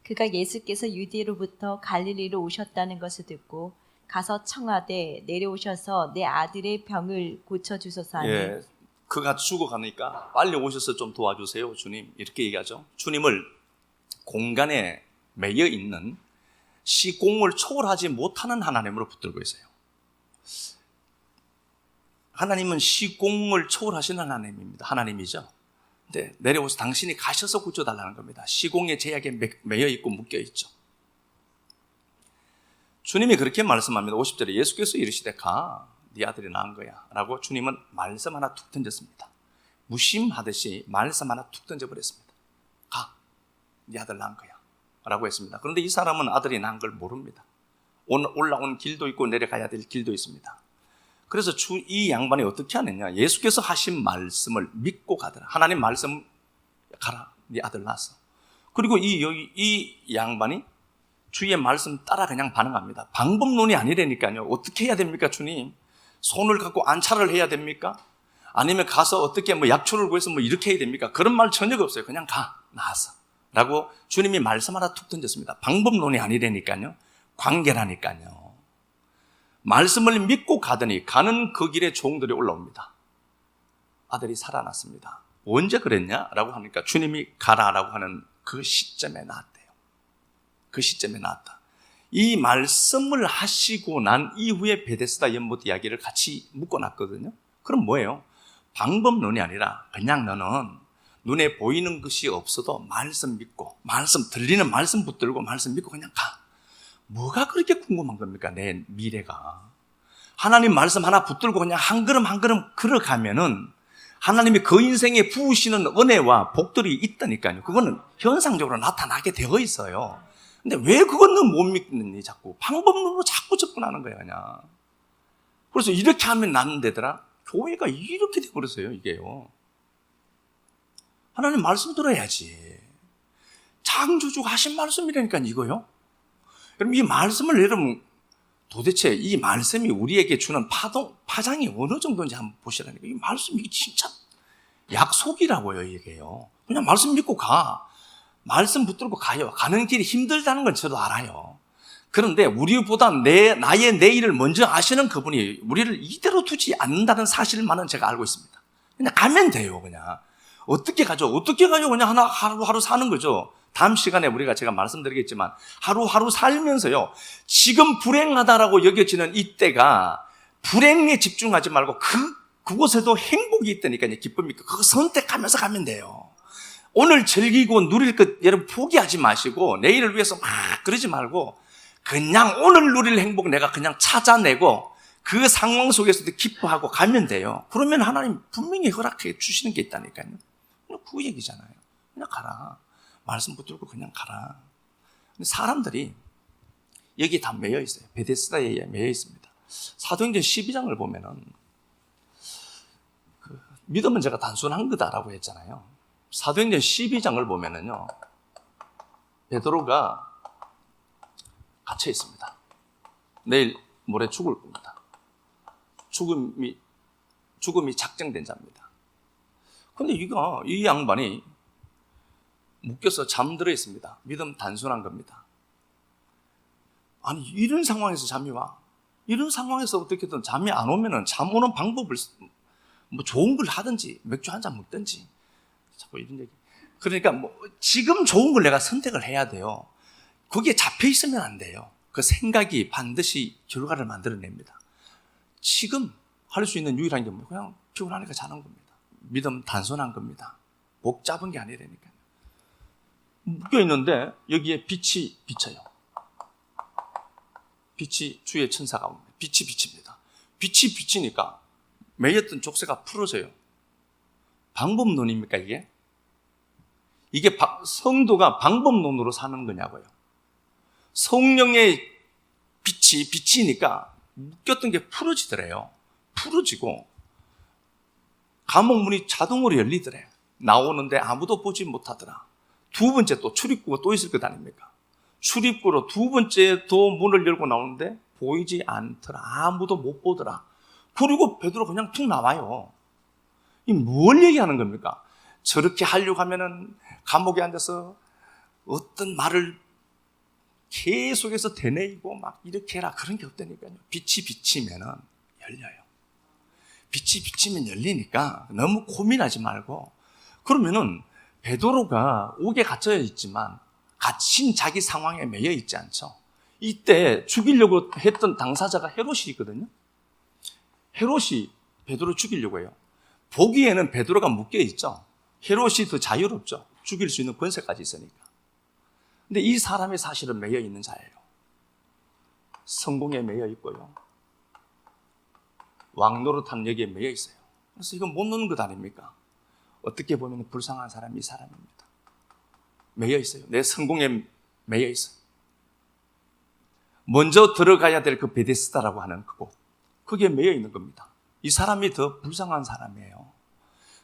그가 예수께서 유대로부터 갈릴리로 오셨다는 것을 듣고 가서 청하되 내려오셔서 내 아들의 병을 고쳐주소서 하니 예, 그가 죽어가니까 빨리 오셔서 좀 도와주세요, 주님. 이렇게 얘기하죠. 주님을 공간에 매여 있는 시공을 초월하지 못하는 하나님으로 붙들고 있어요. 하나님은 시공을 초월하시는 하나님입니다. 하나님이죠. 근데 내려오셔서 당신이 가셔서 고쳐달라는 겁니다. 시공의 제약에 매여 있고 묶여 있죠. 주님이 그렇게 말씀합니다. 50절에 예수께서 이르시되 가, 네 아들이 낳은 거야 라고 주님은 말씀 하나 툭 던졌습니다. 무심하듯이 말씀 하나 툭 던져버렸습니다. 가, 네 아들 낳은 거야 라고 했습니다. 그런데 이 사람은 아들이 낳은 걸 모릅니다. 올라온 길도 있고 내려가야 될 길도 있습니다. 그래서 이 양반이 어떻게 하느냐, 예수께서 하신 말씀을 믿고 가더라. 하나님 말씀, 가라, 네 아들 낳았어. 그리고 이 양반이 주의 말씀 따라 그냥 반응합니다. 방법론이 아니라니까요. 어떻게 해야 됩니까, 주님? 손을 갖고 안차를 해야 됩니까? 아니면 가서 어떻게 약초를 구해서 이렇게 해야 됩니까? 그런 말 전혀 없어요. 그냥 가, 나았어 라고 주님이 말씀 하나 툭 던졌습니다. 방법론이 아니라니까요. 관계라니까요. 말씀을 믿고 가더니 가는 그 길에 종들이 올라옵니다. 아들이 살아났습니다. 언제 그랬냐? 라고 하니까 주님이 가라라고 하는 그 시점에 나왔대요. 그 시점에 나왔다. 이 말씀을 하시고 난 이후에 베데스다 연못 이야기를 같이 묶어놨거든요. 그럼 뭐예요? 방법론이 아니라 그냥 너는 눈에 보이는 것이 없어도 말씀 믿고, 말씀 들리는 말씀 붙들고 말씀 믿고 그냥 가. 뭐가 그렇게 궁금한 겁니까? 내 미래가. 하나님 말씀 하나 붙들고 그냥 한 걸음 한 걸음 걸어가면은 하나님이 그 인생에 부으시는 은혜와 복들이 있다니까요. 그거는 현상적으로 나타나게 되어 있어요. 근데 왜 그거는 못 믿느니 자꾸 방법론으로 자꾸 접근하는 거야 그냥. 그래서 이렇게 하면 낫는 데더라. 교회가 이렇게 되어버렸어요 이게요. 하나님 말씀 들어야지. 창조주가 하신 말씀이라니까 이거요. 그럼 이 말씀을 여러분 도대체 이 말씀이 우리에게 주는 파장이 어느 정도인지 한번 보시라니까. 이 말씀이 진짜 약속이라고요 이게요. 그냥 말씀 믿고 가. 말씀 붙들고 가요. 가는 길이 힘들다는 건 저도 알아요. 그런데 우리보다 나의 내일을 먼저 아시는 그분이 우리를 이대로 두지 않는다는 사실만은 제가 알고 있습니다. 그냥 가면 돼요 그냥. 어떻게 가죠? 어떻게 가요? 그냥 하루하루 사는 거죠. 다음 시간에 제가 말씀드리겠지만 하루하루 살면서요. 지금 불행하다라고 여겨지는 이때가 불행에 집중하지 말고 그곳에도 행복이 있다니까요. 기쁨이 그거 선택하면서 가면 돼요. 오늘 즐기고 누릴 것 여러분 포기하지 마시고 내일을 위해서 막 그러지 말고 그냥 오늘 누릴 행복 내가 그냥 찾아내고 그 상황 속에서도 기뻐하고 가면 돼요. 그러면 하나님 분명히 허락해 주시는 게 있다니까요. 그 얘기잖아요. 그냥 가라. 말씀 붙들고 그냥 가라. 사람들이 여기 다 매여 있어요. 베데스다에 매여 있습니다. 사도행전 12장을 보면은 믿음은 제가 단순한 거다라고 했잖아요. 사도행전 12장을 보면은요, 베드로가 갇혀 있습니다. 내일 모레 죽을 겁니다. 죽음이 작정된 자입니다. 근데 이 양반이 묶여서 잠들어 있습니다. 믿음 단순한 겁니다. 아니, 이런 상황에서 잠이 와. 이런 상황에서 어떻게든 잠이 안 오면은 잠 오는 방법을 뭐 좋은 걸 하든지 맥주 한 잔 먹든지 자꾸 이런 얘기. 그러니까 지금 좋은 걸 내가 선택을 해야 돼요. 거기에 잡혀 있으면 안 돼요. 그 생각이 반드시 결과를 만들어냅니다. 지금 할 수 있는 유일한 게 뭐예요? 그냥 피곤하니까 자는 겁니다. 믿음 단순한 겁니다. 복잡한 게 아니라니까요. 묶여 있는데 여기에 빛이 비쳐요. 빛이 주의 천사가 옵니다. 빛이 비칩니다. 빛이 비치니까 매였던 족쇄가 풀어져요. 방법론입니까 이게? 이게 성도가 방법론으로 사는 거냐고요. 성령의 빛이 비치니까 묶였던 게 풀어지더래요. 풀어지고 감옥 문이 자동으로 열리더래. 나오는데 아무도 보지 못하더라. 두 번째 또 출입구가 또 있을 것 아닙니까? 출입구로 두 번째 또 문을 열고 나오는데 보이지 않더라. 아무도 못 보더라. 그리고 베드로 그냥 툭 나와요. 이 뭘 얘기하는 겁니까? 저렇게 하려고 하면은 감옥에 앉아서 어떤 말을 계속해서 되뇌이고 막 이렇게 해라. 그런 게 없다니까요. 빛이 비치면은 열려요. 빛이 비치면 열리니까 너무 고민하지 말고. 그러면은 베드로가 옥에 갇혀 있지만 갇힌 자기 상황에 매여 있지 않죠. 이때 죽이려고 했던 당사자가 헤롯이거든요. 헤롯이 베드로 죽이려고 해요. 보기에는 베드로가 묶여 있죠. 헤롯이 더 자유롭죠. 죽일 수 있는 권세까지 있으니까. 근데 이 사람이 사실은 매여 있는 자예요. 성공에 매여 있고요. 왕노릇한 여기에 매여 있어요. 그래서 이건 못 놓는 것 아닙니까? 어떻게 보면 불쌍한 사람이 이 사람입니다. 매여 있어요. 내 성공에 매여 있어요. 먼저 들어가야 될 그 베데스다라고 하는 그곳. 그게 매여 있는 겁니다. 이 사람이 더 불쌍한 사람이에요.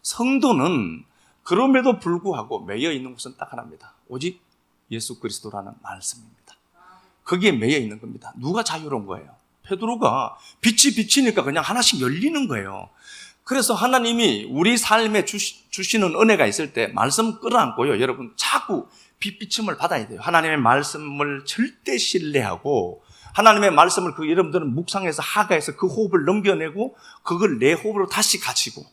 성도는 그럼에도 불구하고 매여 있는 곳은 딱 하나입니다. 오직 예수 그리스도라는 말씀입니다. 거기에 매여 있는 겁니다. 누가 자유로운 거예요? 베드로가 빛이 비치니까 그냥 하나씩 열리는 거예요. 그래서 하나님이 우리 삶에 주시는 은혜가 있을 때 말씀 끌어안고요. 여러분 자꾸 빛비침을 받아야 돼요. 하나님의 말씀을 절대 신뢰하고 하나님의 말씀을 여러분들은 묵상해서 하가해서 그 호흡을 넘겨내고 그걸 내 호흡으로 다시 가지고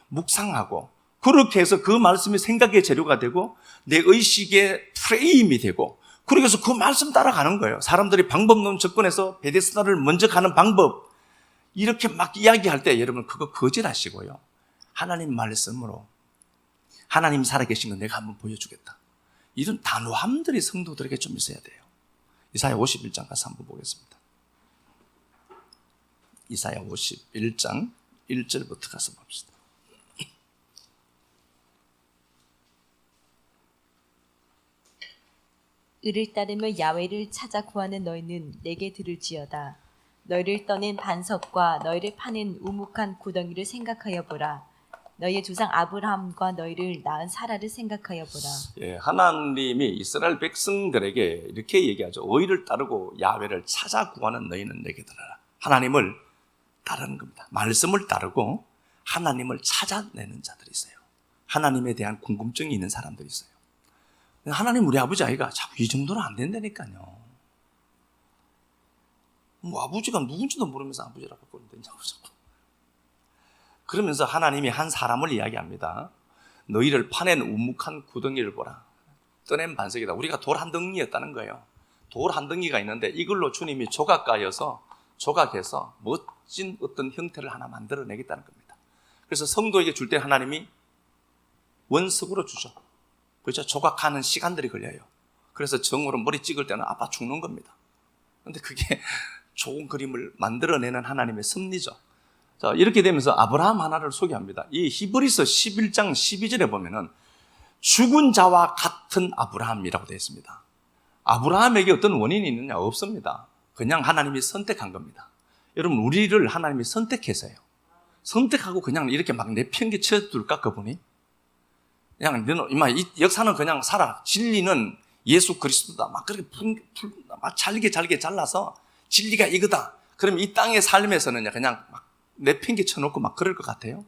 묵상하고 그렇게 해서 그 말씀이 생각의 재료가 되고 내 의식의 프레임이 되고 그래서 그 말씀 따라가는 거예요. 사람들이 방법론 접근해서 베데스다를 먼저 가는 방법 이렇게 막 이야기할 때 여러분 그거 거절하시고요. 하나님 말씀으로 하나님 살아계신 거 내가 한번 보여주겠다. 이런 단호함들이 성도들에게 좀 있어야 돼요. 이사야 51장 가서 한번 보겠습니다. 이사야 51장 1절부터 가서 봅시다. 을을 따르며 야훼를 찾아 구하는 너희는 내게 들을지어다. 너희를 떠낸 반석과 너희를 파는 우묵한 구덩이를 생각하여 보라. 너희의 조상 아브라함과 너희를 낳은 사라를 생각하여 보라. 예, 하나님이 이스라엘 백성들에게 이렇게 얘기하죠. 의를 따르고 야훼를 찾아 구하는 너희는 내게 들어라. 하나님을 따르는 겁니다. 말씀을 따르고 하나님을 찾아내는 자들이 있어요. 하나님에 대한 궁금증이 있는 사람들이 있어요. 하나님 우리 아버지 아이가 자꾸 이 정도는 안 된다니까요. 아버지가 누군지도 모르면서 아버지라고 부르면 되냐고 자꾸. 그러면서 하나님이 한 사람을 이야기합니다. 너희를 파낸 우묵한 구덩이를 보라. 떠낸 반석이다. 우리가 돌 한 덩이였다는 거예요. 돌 한 덩이가 있는데 이걸로 주님이 조각해서 멋진 어떤 형태를 하나 만들어내겠다는 겁니다. 그래서 성도에게 줄 때 하나님이 원석으로 주죠. 그렇죠? 조각하는 시간들이 걸려요. 그래서 정으로 머리 찍을 때는 아파 죽는 겁니다. 그런데 그게 좋은 그림을 만들어내는 하나님의 섭리죠. 자, 이렇게 되면서 아브라함 하나를 소개합니다. 이 히브리서 11장 12절에 보면은 죽은 자와 같은 아브라함이라고 되어 있습니다. 아브라함에게 어떤 원인이 있느냐? 없습니다. 그냥 하나님이 선택한 겁니다. 여러분, 우리를 하나님이 선택해서요. 선택하고 그냥 이렇게 막 내팽개쳐 둘까, 그분이? 그냥 이 역사는 그냥 살아. 진리는 예수 그리스도다. 막 그렇게 막 잘게 잘라서 진리가 이거다. 그럼 이 땅의 삶에서는 그냥 막 내팽개쳐 놓고 막 그럴 것 같아요.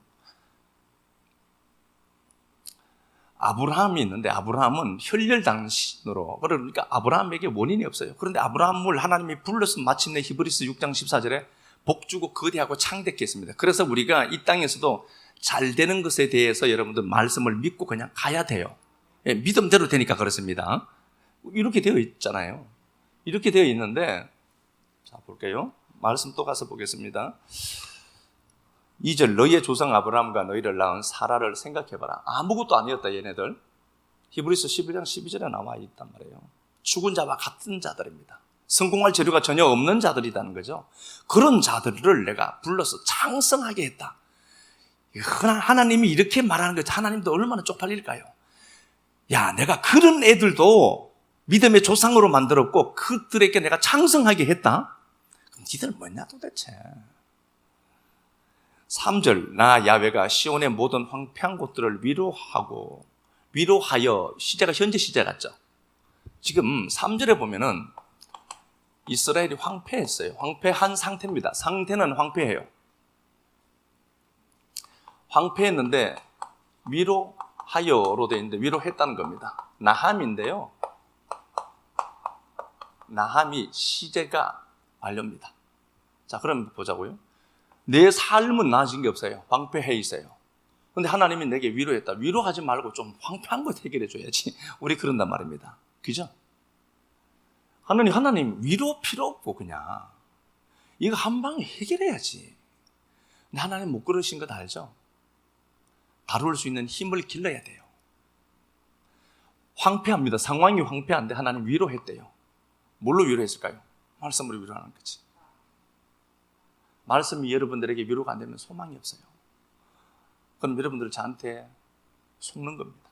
아브라함이 있는데 아브라함은 혈혈당신으로, 그러니까 아브라함에게 원인이 없어요. 그런데 아브라함을 하나님이 불러서 마침내 히브리서 6장 14절에 복주고 거대하고 창대케 했습니다. 그래서 우리가 이 땅에서도 잘 되는 것에 대해서 여러분들 말씀을 믿고 그냥 가야 돼요. 예, 믿음대로 되니까 그렇습니다. 이렇게 되어 있잖아요. 이렇게 되어 있는데, 자, 볼게요. 말씀 또 가서 보겠습니다. 2절, 너희의 조상 아브라함과 너희를 낳은 사라를 생각해봐라. 아무것도 아니었다, 얘네들. 히브리서 11장 12절에 나와 있단 말이에요. 죽은 자와 같은 자들입니다. 성공할 재료가 전혀 없는 자들이라는 거죠. 그런 자들을 내가 불러서 창성하게 했다. 하나님이 이렇게 말하는 거죠. 하나님도 얼마나 쪽팔릴까요? 야, 내가 그런 애들도 믿음의 조상으로 만들었고 그들에게 내가 창성하게 했다? 그럼 니들 뭐냐 도대체? 3절, 나 야훼가 시온의 모든 황폐한 곳들을 위로하여, 시제가 현재 시제 같죠? 지금 3절에 보면은 이스라엘이 황폐했어요. 황폐한 상태입니다. 상태는 황폐해요. 황폐했는데 위로하여로 되어 있는데 위로했다는 겁니다. 나함인데요. 나함이 시제가 완료입니다. 자, 그럼 보자고요. 내 삶은 나아진 게 없어요. 황폐해 있어요. 그런데 하나님이 내게 위로했다. 위로하지 말고 좀 황폐한 것 해결해 줘야지. 우리 그런단 말입니다. 그죠? 하나님 위로 필요 없고 그냥 이거 한 방에 해결해야지. 근데 하나님 못 그러신 것 알죠? 다룰 수 있는 힘을 길러야 돼요. 황폐합니다. 상황이 황폐한데 하나님 위로했대요. 뭘로 위로했을까요? 말씀으로 위로하는 거지. 말씀이 여러분들에게 위로가 안 되면 소망이 없어요. 그럼 여러분들 저한테 속는 겁니다.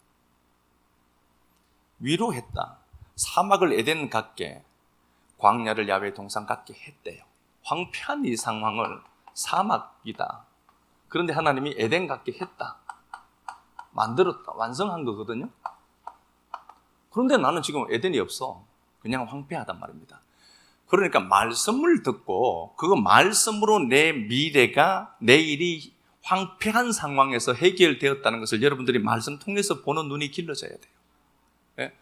위로했다. 사막을 에덴 같게, 광야를 야훼 동산 같게 했대요. 황폐한 이 상황을 사막이다. 그런데 하나님이 에덴 같게 했다. 만들었다. 완성한 거거든요. 그런데 나는 지금 에덴이 없어. 그냥 황폐하단 말입니다. 그러니까 말씀을 듣고 그 말씀으로 내 미래가, 내일이 황폐한 상황에서 해결되었다는 것을 여러분들이 말씀 통해서 보는 눈이 길러져야 돼요. 네?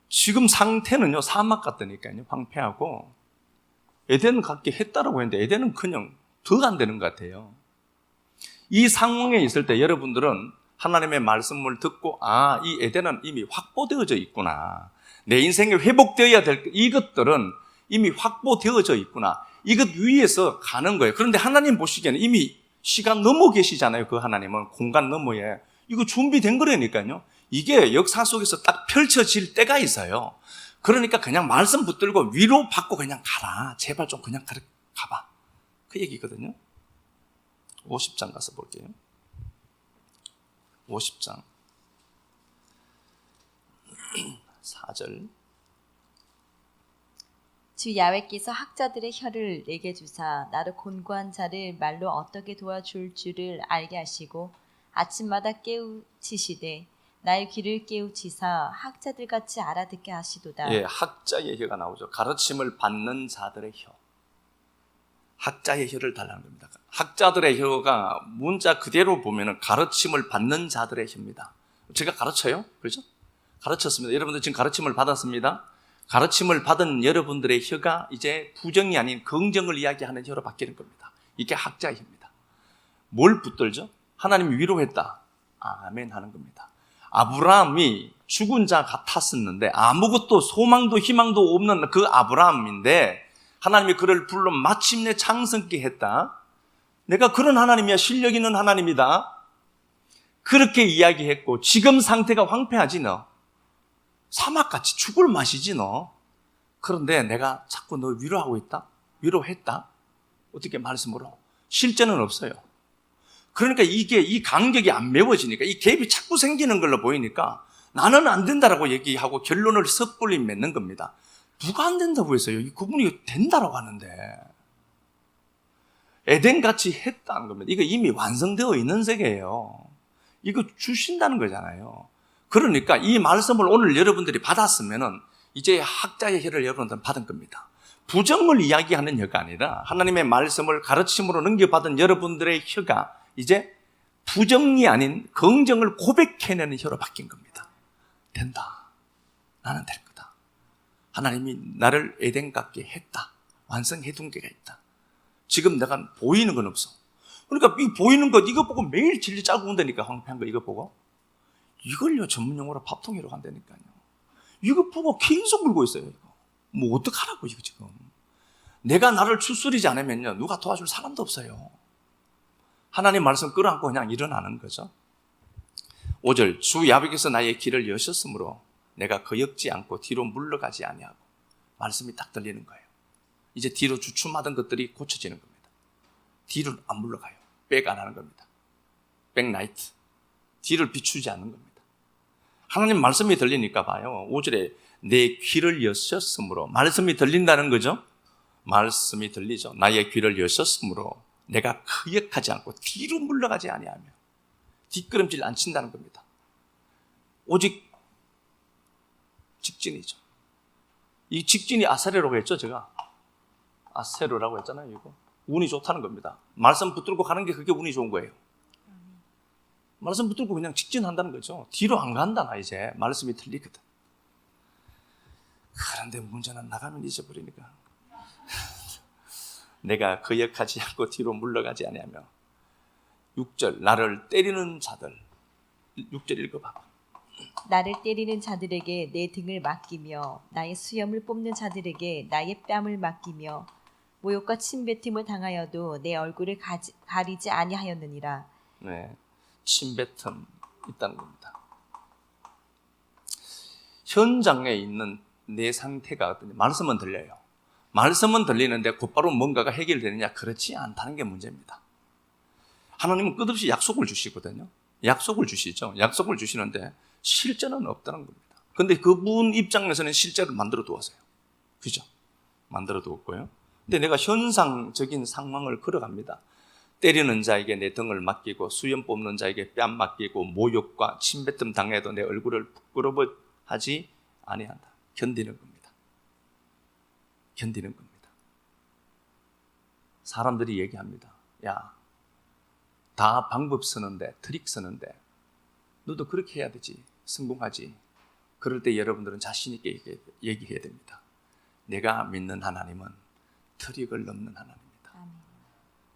지금 상태는요, 사막 같다니까요. 황폐하고 에덴 같게 했다라고 했는데 에덴은 그냥 더 안 되는 것 같아요. 이 상황에 있을 때 여러분들은 하나님의 말씀을 듣고 이 에덴은 이미 확보되어져 있구나. 내 인생에 회복되어야 될 이것들은 이미 확보되어져 있구나. 이것 위에서 가는 거예요. 그런데 하나님 보시기에는 이미 시간 넘어 계시잖아요. 그 하나님은 공간 너머에 이거 준비된 거라니까요. 이게 역사 속에서 딱 펼쳐질 때가 있어요. 그러니까 그냥 말씀 붙들고 위로 받고 그냥 가라. 제발 좀 그냥 가봐. 그 얘기거든요. 50장 가서 볼게요. 50장 4절. 주 야훼께서 학자들의 혀를 내게 주사 나를 곤고한 자를 말로 어떻게 도와줄 줄을 알게 하시고 아침마다 깨우치시되 나의 귀를 깨우치사 학자들같이 알아듣게 하시도다. 예, 학자의 혀가 나오죠. 가르침을 받는 자들의 혀. 학자의 혀를 달라는 겁니다. 학자들의 혀가 문자 그대로 보면은 가르침을 받는 자들의 혀입니다. 제가 가르쳐요? 그렇죠? 가르쳤습니다. 여러분들 지금 가르침을 받았습니다. 가르침을 받은 여러분들의 혀가 이제 부정이 아닌 긍정을 이야기하는 혀로 바뀌는 겁니다. 이게 학자의 혀입니다. 뭘 붙들죠? 하나님이 위로했다. 아멘 하는 겁니다. 아브라함이 죽은 자 같았었는데 아무것도 소망도 희망도 없는 그 아브라함인데 하나님이 그를 불러 마침내 장성케 했다. 내가 그런 하나님이야. 실력 있는 하나님이다. 그렇게 이야기했고 지금 상태가 황폐하지 너. 사막같이 죽을 맛이지 너. 그런데 내가 자꾸 너 위로하고 있다. 위로했다. 어떻게 말씀으로? 실제는 없어요. 그러니까 이 간격이 안 메워지니까 이 갭이 자꾸 생기는 걸로 보이니까 나는 안 된다라고 얘기하고 결론을 섣불리 맺는 겁니다. 누가 안 된다고 했어요? 그분이 된다라고 하는데. 에덴같이 했다는 겁니다. 이거 이미 완성되어 있는 세계예요. 이거 주신다는 거잖아요. 그러니까 이 말씀을 오늘 여러분들이 받았으면은 이제 학자의 혀를 여러분들은 받은 겁니다. 부정을 이야기하는 혀가 아니라 하나님의 말씀을 가르침으로 넘겨받은 여러분들의 혀가 이제 부정이 아닌 긍정을 고백해내는 혀로 바뀐 겁니다. 된다. 나는 될 거다. 하나님이 나를 에덴 같게 했다. 완성해둔 게가 있다. 지금 내가 보이는 건 없어. 그러니까 이 보이는 것 이거 보고 매일 진리 짜고 온다니까. 황폐한 거 이거 보고. 이걸요 전문 용어로 밥통이라고 한다니까요. 이거 보고 계속 울고 있어요. 이거. 뭐 어떡하라고 이거 지금. 내가 나를 추스리지 않으면요 누가 도와줄 사람도 없어요. 하나님 말씀 끌어안고 그냥 일어나는 거죠. 5절 주 야곱께서 나의 길을 여셨으므로 내가 거역지 않고 뒤로 물러가지 아니하고. 말씀이 딱 들리는 거예요. 이제 뒤로 주춤하던 것들이 고쳐지는 겁니다. 뒤로 안 물러가요. 백 안 하는 겁니다. 백라이트. 뒤를 비추지 않는 겁니다. 하나님 말씀이 들리니까 봐요. 5절에 내 귀를 여셨으므로. 말씀이 들린다는 거죠. 말씀이 들리죠. 나의 귀를 여셨으므로 내가 거역하지 않고 뒤로 물러가지 아니하며 뒷걸음질 안 친다는 겁니다. 오직 직진이죠. 이 직진이 아사레라고 했죠. 제가 아세로라고 했잖아요. 이거 운이 좋다는 겁니다. 말씀 붙들고 가는 게 그게 운이 좋은 거예요. 말씀 붙들고 그냥 직진한다는 거죠. 뒤로 안 간다 나 이제 말씀이 들리거든. 그런데 문제는 나가면 잊어버리니까. 내가 거역하지 않고 뒤로 물러가지 아니하며. 6절 나를 때리는 자들. 6절 읽어봐. 나를 때리는 자들에게 내 등을 맡기며 나의 수염을 뽑는 자들에게 나의 뺨을 맡기며 모욕과 침뱉음을 당하여도 내 얼굴을 가리지 아니하였느니라. 네, 침뱉음 있다는 겁니다. 현장에 있는 내 상태가 어떠냐. 말씀은 들려요. 말씀은 들리는데 곧바로 뭔가가 해결되느냐. 그렇지 않다는 게 문제입니다. 하나님은 끝없이 약속을 주시거든요. 약속을 주시죠. 약속을 주시는데 실제는 없다는 겁니다. 그런데 그분 입장에서는 실제를 만들어 두었어요. 그죠? 만들어 두었고요. 근데 내가 현상적인 상황을 걸어갑니다. 때리는 자에게 내 등을 맡기고 수염 뽑는 자에게 뺨 맡기고 모욕과 침뱉음 당해도 내 얼굴을 부끄러워하지 아니한다. 견디는 겁니다. 견디는 겁니다. 사람들이 얘기합니다. 야, 다 방법 쓰는데, 트릭 쓰는데 너도 그렇게 해야 되지. 성공하지. 그럴 때 여러분들은 자신 있게 얘기해야 됩니다. 내가 믿는 하나님은 트릭을 넘는 하나님입니다. 아멘.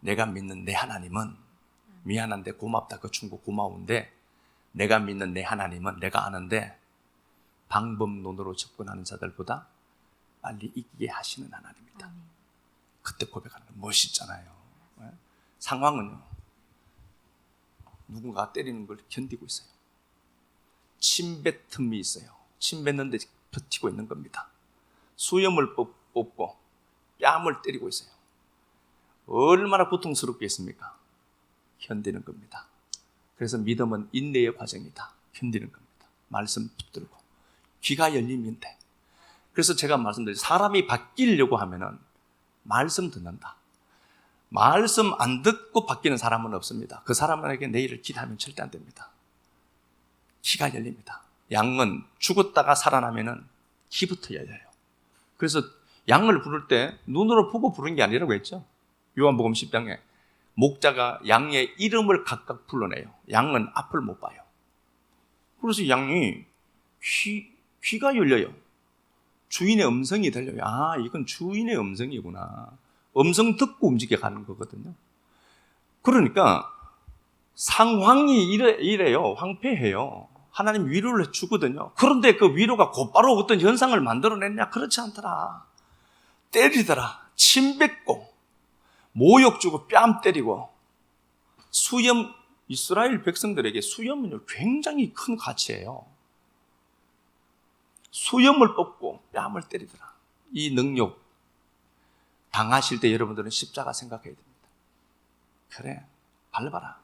내가 믿는 내 하나님은 미안한데 고맙다. 그 친구 고마운데 내가 믿는 내 하나님은 내가 아는데 방법론으로 접근하는 자들보다 빨리 이기게 하시는 하나님입니다. 아멘. 그때 고백하는 건 멋있잖아요. 네? 상황은요. 누군가 때리는 걸 견디고 있어요. 침뱉음이 있어요. 침뱉는데 버티고 있는 겁니다. 수염을 뽑고 뺨을 때리고 있어요. 얼마나 고통스럽겠습니까? 견디는 겁니다. 그래서 믿음은 인내의 과정이다. 견디는 겁니다. 말씀 붙들고 귀가 열리면 돼. 그래서 제가 말씀드린 사람이 바뀌려고 하면은 말씀 듣는다. 말씀 안 듣고 바뀌는 사람은 없습니다. 그 사람에게 내일을 기대하면 절대 안 됩니다. 귀가 열립니다. 양은 죽었다가 살아나면은 귀부터 열려요. 그래서 양을 부를 때 눈으로 보고 부른 게 아니라고 했죠. 요한복음 10장에 목자가 양의 이름을 각각 불러내요. 양은 앞을 못 봐요. 그래서 양이 귀가 열려요. 주인의 음성이 들려요. 아, 이건 주인의 음성이구나. 음성 듣고 움직여 가는 거거든요. 그러니까 상황이 이래요. 황폐해요. 하나님 위로를 주거든요. 그런데 그 위로가 곧바로 어떤 현상을 만들어냈냐? 그렇지 않더라. 때리더라. 침 뱉고 모욕 주고 뺨 때리고. 수염, 이스라엘 백성들에게 수염은 굉장히 큰 가치예요. 수염을 뽑고 뺨을 때리더라. 이 능력 당하실 때 여러분들은 십자가 생각해야 됩니다. 그래, 밟아라.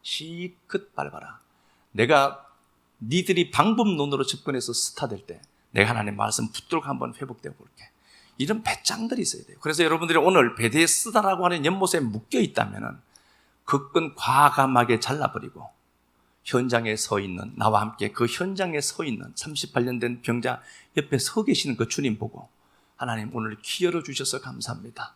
시컷 밟아라. 내가 니들이 방법론으로 접근해서 스타 될 때 내가 하나님의 말씀 붙들고 한번 회복되어 볼게. 이런 배짱들이 있어야 돼요. 그래서 여러분들이 오늘 베데스다라고 하는 연못에 묶여 있다면 그 끈 과감하게 잘라버리고 현장에 서 있는, 나와 함께 그 현장에 서 있는 38년 된 병자 옆에 서 계시는 그 주님 보고 하나님 오늘 키 열어주셔서 감사합니다.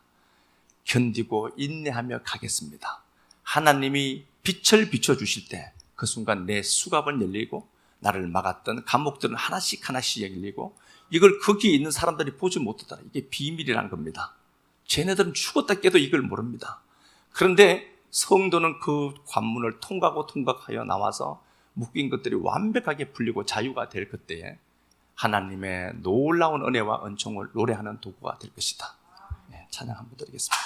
견디고 인내하며 가겠습니다. 하나님이 빛을 비춰주실 때 그 순간 내 수갑은 열리고 나를 막았던 감옥들은 하나씩 하나씩 열리고 이걸 거기에 있는 사람들이 보지 못하더라. 이게 비밀이란 겁니다. 쟤네들은 죽었다 깨도 이걸 모릅니다. 그런데 성도는 그 관문을 통과하여 나와서 묶인 것들이 완벽하게 풀리고 자유가 될 그때에 하나님의 놀라운 은혜와 은총을 노래하는 도구가 될 것이다. 네, 찬양 한번 드리겠습니다.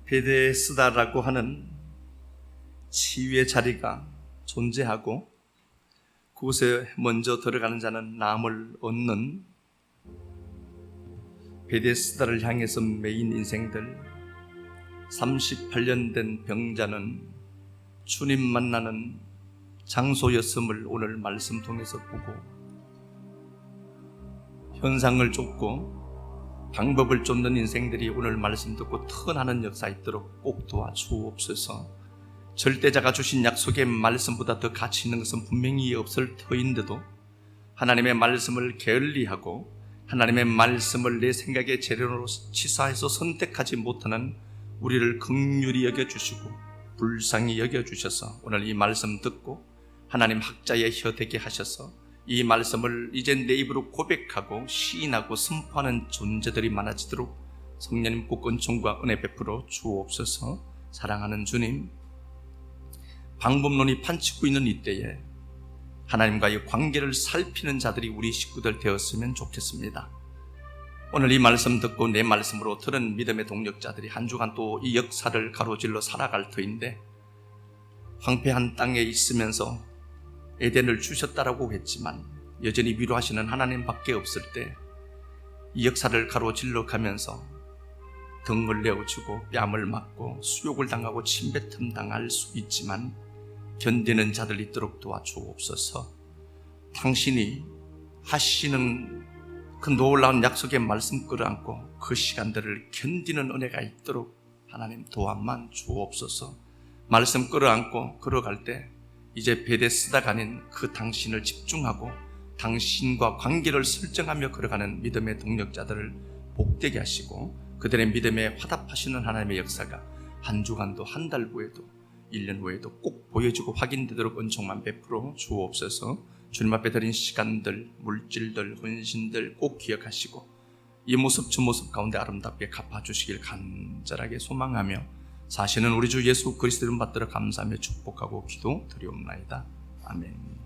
베데스다라고 하는 치유의 자리가 존재하고 그곳에 먼저 들어가는 자는 남을 얻는 베데스다를 향해서 매인 인생들 38년 된 병자는 주님 만나는 장소였음을 오늘 말씀 통해서 보고 현상을 쫓고 방법을 쫓는 인생들이 오늘 말씀 듣고 턴하는 역사 있도록 꼭 도와주옵소서. 절대자가 주신 약속의 말씀보다 더 가치 있는 것은 분명히 없을 터인데도 하나님의 말씀을 게을리하고 하나님의 말씀을 내 생각의 재료로 치사해서 선택하지 못하는 우리를 긍휼히 여겨주시고 불쌍히 여겨주셔서 오늘 이 말씀 듣고 하나님 학자의 혀 되게 하셔서 이 말씀을 이제 내 입으로 고백하고 시인하고 선포하는 존재들이 많아지도록 성령님 꼭 은총과 은혜 베풀어 주옵소서. 사랑하는 주님, 방법론이 판치고 있는 이때에 하나님과의 관계를 살피는 자들이 우리 식구들 되었으면 좋겠습니다. 오늘 이 말씀 듣고 내 말씀으로 들은 믿음의 동력자들이 한 주간 또 이 역사를 가로질러 살아갈 터인데 황폐한 땅에 있으면서 에덴을 주셨다라고 했지만 여전히 위로하시는 하나님밖에 없을 때 이 역사를 가로질러 가면서 등을 내어주고 뺨을 맞고 수욕을 당하고 침뱉음 당할 수 있지만 견디는 자들 있도록 도와주옵소서. 당신이 하시는 그 놀라운 약속의 말씀 끌어안고 그 시간들을 견디는 은혜가 있도록 하나님 도와만 주옵소서. 말씀 끌어안고 걸어갈 때 이제 베데스다가 아닌 그 당신을 집중하고 당신과 관계를 설정하며 걸어가는 믿음의 동력자들을 복되게 하시고 그들의 믿음에 화답하시는 하나님의 역사가 한 주간도 한 달 후에도 1년 후에도 꼭 보여지고 확인되도록 은총만 베풀어 주옵소서. 주님 앞에 드린 시간들, 물질들, 헌신들 꼭 기억하시고 이 모습 저 모습 가운데 아름답게 갚아주시길 간절하게 소망하며 사시는 우리 주 예수 그리스도 이름 받들어 감사하며 축복하고 기도 드리옵나이다. 아멘.